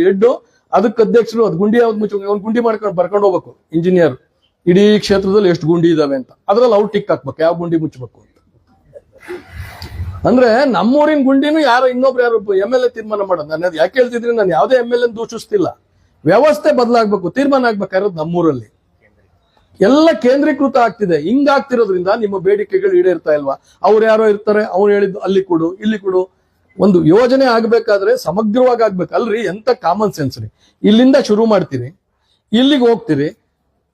ಹೆಡ್, ಅದಕ್ಕೆ ಅಧ್ಯಕ್ಷರು, ಅದು ಗುಂಡಿ ಯಾವ್ದು ಮುಚ್ಚ, ಅವ್ನು ಗುಂಡಿ ಮಾಡ್ಕೊಂಡು ಬರ್ಕೊಂಡು ಹೋಗ್ಬೇಕು ಇಂಜಿನಿಯರ್, ಇಡೀ ಕ್ಷೇತ್ರದಲ್ಲಿ ಎಷ್ಟು ಗುಂಡಿ ಇದಾವೆ ಅಂತ. ಅದ್ರಲ್ಲಿ ಅವ್ರು ಟಿಕ್ ಹಾಕ್ಬೇಕು ಯಾವ ಗುಂಡಿ ಮುಚ್ಚಬೇಕು ಅಂತ. ಅಂದ್ರೆ ನಮ್ಮೂರಿನ ಗುಂಡಿನೂ ಯಾರೋ ಇನ್ನೊಬ್ರು ಯಾರು MLA ತೀರ್ಮಾನ ಮಾಡೋದು. ನಾನು ಅದು ಯಾಕೆ ಹೇಳ್ತಿದ್ರೆ, ನಾನು ಯಾವುದೇ MLA ದೂಷಿಸ್ತಿಲ್ಲ. ವ್ಯವಸ್ಥೆ ಬದಲಾಗಬೇಕು, ತೀರ್ಮಾನ ಆಗ್ಬೇಕಾಗಿರೋದು ನಮ್ಮೂರಲ್ಲಿ. ಎಲ್ಲ ಕೇಂದ್ರೀಕೃತ ಆಗ್ತಿದೆ. ಹಿಂಗಾಗ್ತಿರೋದ್ರಿಂದ ನಿಮ್ಮ ಬೇಡಿಕೆಗಳು ಈಡೇರ್ತಾ ಇಲ್ವಾ? ಅವ್ರು ಯಾರೋ ಇರ್ತಾರೆ, ಅವ್ರು ಹೇಳಿದ್ದು ಅಲ್ಲಿ ಕೊಡು, ಇಲ್ಲಿ ಕೊಡು. ಒಂದು ಯೋಜನೆ ಆಗ್ಬೇಕಾದ್ರೆ ಸಮಗ್ರವಾಗಿ ಆಗ್ಬೇಕು. ಅಲ್ರಿ, ಎಂತ ಕಾಮನ್ ಸೆನ್ಸ್ ರೀ. ಇಲ್ಲಿಂದ ಶುರು ಮಾಡ್ತೀರಿ, ಇಲ್ಲಿಗೆ ಹೋಗ್ತೀರಿ,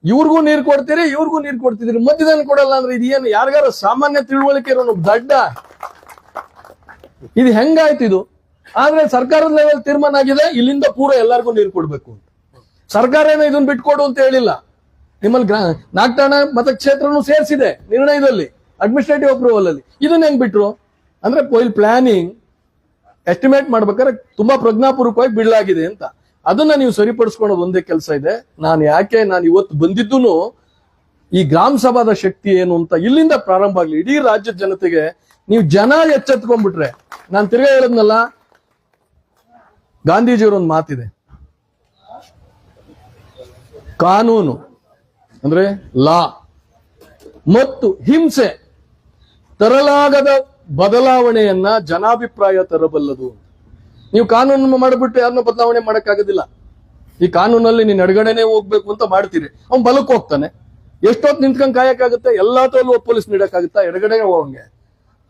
ಇವ್ರಿಗೂ ನೀರು ಕೊಡ್ತೀರಿ, ಇವ್ರಿಗೂ ನೀರು ಕೊಡ್ತಿದ್ದೀರಿ, ಮಧ್ಯದಲ್ಲಿ ಕೊಡಲ್ಲ ಅಂದ್ರೆ ಇದೇನು? ಯಾರಿಗಾರ ಸಾಮಾನ್ಯ ತಿಳುವಳಿಕೆ ಇರೋ ದಡ್ಡ ಇದು ಹೆಂಗಾಯ್ತು ಇದು? ಆದ್ರೆ ಸರ್ಕಾರದ ಲೆವೆಲ್ ತೀರ್ಮಾನ ಆಗಿದೆ, ಇಲ್ಲಿಂದ ಪೂರ ಎಲ್ಲರಿಗೂ ನೀರು ಕೊಡ್ಬೇಕು ಅಂತ. ಸರ್ಕಾರ ಏನೋ ಇದನ್ನ ಬಿಟ್ಕೊಡು ಅಂತ ಹೇಳಿಲ್ಲ. ನಿಮ್ಮಲ್ಲಿ ನಾಗಠಾಣ ಮತಕ್ಷೇತ್ರನೂ ಸೇರಿಸಿದೆ ನಿರ್ಣಯದಲ್ಲಿ, ಅಡ್ಮಿನಿಸ್ಟ್ರೇಟಿವ್ ಅಪ್ರೂವಲ್ ಅಲ್ಲಿ. ಇದನ್ನ ಹೆಂಗ್ ಬಿಟ್ರು ಅಂದ್ರೆ ಪೊಯಿಲ್ ಪ್ಲಾನಿಂಗ್ ಎಸ್ಟಿಮೇಟ್ ಮಾಡ್ಬೇಕಾದ್ರೆ ತುಂಬಾ ಪ್ರಜ್ಞಾಪೂರ್ವಕವಾಗಿ ಬಿಡಲಾಗಿದೆ ಅಂತ. ಅದನ್ನ ನೀವು ಸರಿಪಡಿಸ್ಕೊಳ್ಳೋದು ಒಂದೇ ಕೆಲಸ ಇದೆ. ನಾನು ಇವತ್ತು ಬಂದಿದ್ದು ಈ ಗ್ರಾಮ ಸಭಾದ ಶಕ್ತಿ ಏನು ಅಂತ ಇಲ್ಲಿಂದ ಪ್ರಾರಂಭ ಆಗ್ಲಿ. ಇಡೀ ರಾಜ್ಯದ ಜನತೆಗೆ ನೀವು ಜನ ಎಚ್ಚೆತ್ಕೊಂಡ್ಬಿಟ್ರೆ, ನಾನು ತಿರ್ಗಾ ಹೇಳದ್ನಲ್ಲ, ಗಾಂಧೀಜಿಯವರ ಒಂದು ಮಾತಿದೆ, ಕಾನೂನು ಅಂದ್ರೆ ಲಾ ಮತ್ತು ಹಿಂಸೆ ತರಲಾಗದ ಬದಲಾವಣೆಯನ್ನ ಜನಾಭಿಪ್ರಾಯ ತರಬಲ್ಲದು. ನೀವು ಕಾನೂನು ಮಾಡಿಬಿಟ್ಟು ಯಾರನ್ನ ಬದಲಾವಣೆ ಮಾಡಕ್ಕಾಗೋದಿಲ್ಲ. ಈ ಕಾನೂನಲ್ಲಿ ನೀನ್ ಎಡಗಡೆನೆ ಹೋಗ್ಬೇಕು ಅಂತ ಮಾಡ್ತೀರಿ, ಅವ್ನು ಬಲಕ್ಕೆ ಹೋಗ್ತಾನೆ. ಎಷ್ಟೊತ್ತು ನಿಂತ್ಕೊಂಡ್ ಕಾಯಕ್ಕಾಗುತ್ತೆ? ಎಲ್ಲಾ ತೋಲು ಪೊಲೀಸ್ ನೀಡಕ್ಕಾಗುತ್ತಾ? ಎಡಗಡೆ ಹೋಗಂಗೆ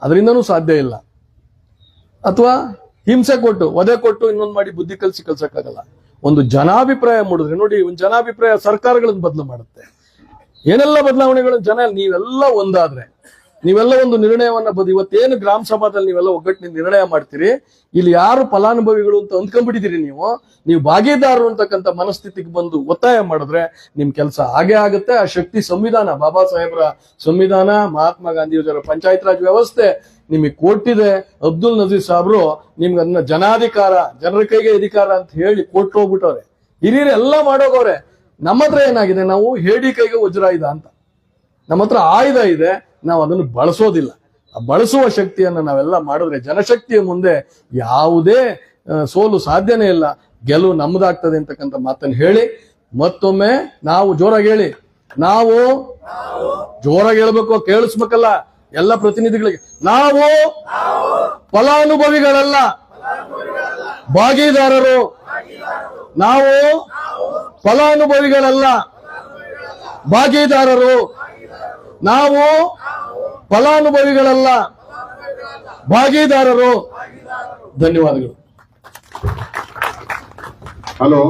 ಅದರಿಂದನೂ ಸಾಧ್ಯ ಇಲ್ಲ. ಅಥವಾ ಹಿಂಸೆ ಕೊಟ್ಟು, ವಧೆ ಕೊಟ್ಟು, ಇನ್ನೊಂದು ಮಾಡಿ ಬುದ್ಧಿ ಕಲ್ಸಕ್ಕಾಗಲ್ಲ. ಒಂದು ಜನಾಭಿಪ್ರಾಯ ಮೂಡಿದ್ರೆ ನೋಡಿ, ಒಂದು ಜನಾಭಿಪ್ರಾಯ ಸರ್ಕಾರಗಳನ್ನು ಬದಲು ಮಾಡುತ್ತೆ. ಏನೆಲ್ಲ ಬದಲಾವಣೆಗಳು ನೀವೆಲ್ಲ ಒಂದಾದ್ರೆ, ನೀವೆಲ್ಲ ಒಂದು ನಿರ್ಣಯವನ್ನ ಇವತ್ತೇನು ಗ್ರಾಮ ಸಭಾದಲ್ಲಿ ನೀವೆಲ್ಲ ಒಗ್ಗಟ್ಟಿನಿಂದ ನಿರ್ಣಯ ಮಾಡ್ತೀರಿ, ಇಲ್ಲಿ ಯಾರು ಫಲಾನುಭವಿಗಳು ಅಂತ ಅಂದ್ಕೊಂಡ್ಬಿಟ್ಟಿದ್ದೀರಿ, ನೀವು ಭಾಗಿದಾರರು ಅಂತಕ್ಕಂಥ ಮನಸ್ಥಿತಿಗೆ ಬಂದು ಒತ್ತಾಯ ಮಾಡಿದ್ರೆ ನಿಮ್ ಕೆಲಸ ಹಾಗೆ ಆಗುತ್ತೆ. ಆ ಶಕ್ತಿ ಸಂವಿಧಾನ, ಬಾಬಾ ಸಾಹೇಬ್ರ ಸಂವಿಧಾನ, ಮಹಾತ್ಮ ಗಾಂಧಿಯವರ ಪಂಚಾಯತ್ ರಾಜ್ ವ್ಯವಸ್ಥೆ ನಿಮಗೆ ಕೊಟ್ಟಿದೆ. ಅಬ್ದುಲ್ ನಜೀರ್ ಸಾಬ್ರು ನಿಮ್ಗೆ ಅದನ್ನ ಜನಾಧಿಕಾರ, ಜನರ ಕೈಗೆ ಅಧಿಕಾರ ಅಂತ ಹೇಳಿ ಕೊಟ್ಟು ಹೋಗ್ಬಿಟ್ಟವ್ರೆ. ಹಿರಿಯರು ಎಲ್ಲ ಮಾಡೋಗವ್ರೆ. ನಮ್ಮ ಹತ್ರ ಏನಾಗಿದೆ, ನಾವು ಹೇಡಿ ಕೈಗೆ ವಜ್ರಾಯುಧ ಅಂತ, ನಮ್ಮ ಹತ್ರ ಆಯುಧ ಇದೆ, ನಾವು ಅದನ್ನು ಬಳಸೋದಿಲ್ಲ. ಆ ಬಳಸುವ ಶಕ್ತಿಯನ್ನ ನಾವೆಲ್ಲ ಮಾಡಿದ್ರೆ ಜನಶಕ್ತಿಯ ಮುಂದೆ ಯಾವುದೇ ಸೋಲು ಸಾಧ್ಯನೇ ಇಲ್ಲ, ಗೆಲುವು ನಮ್ಮದಾಗ್ತದೆ ಅಂತಕ್ಕಂಥ ಮಾತನ್ನು ಹೇಳಿ ಮತ್ತೊಮ್ಮೆ ನಾವು ಜೋರಾಗಿ ಹೇಳಿ, ನಾವು ಜೋರಾಗಿ ಹೇಳ್ಬೇಕು, ಕೇಳಿಸ್ಬೇಕಲ್ಲ ಎಲ್ಲ ಪ್ರತಿನಿಧಿಗಳಿಗೆ. ನಾವು ಫಲಾನುಭವಿಗಳಲ್ಲ, ಭಾಗಿದಾರರು. ನಾವು ಫಲಾನುಭವಿಗಳಲ್ಲ, ಭಾಗಿದಾರರು. ನಾವು ಫಲಾನುಭವಿಗಳಲ್ಲ, ಭಾಗಿದಾರರು. ಧನ್ಯವಾದಗಳು. ಹಲೋ,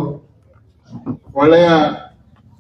ಒಳ್ಳೆಯ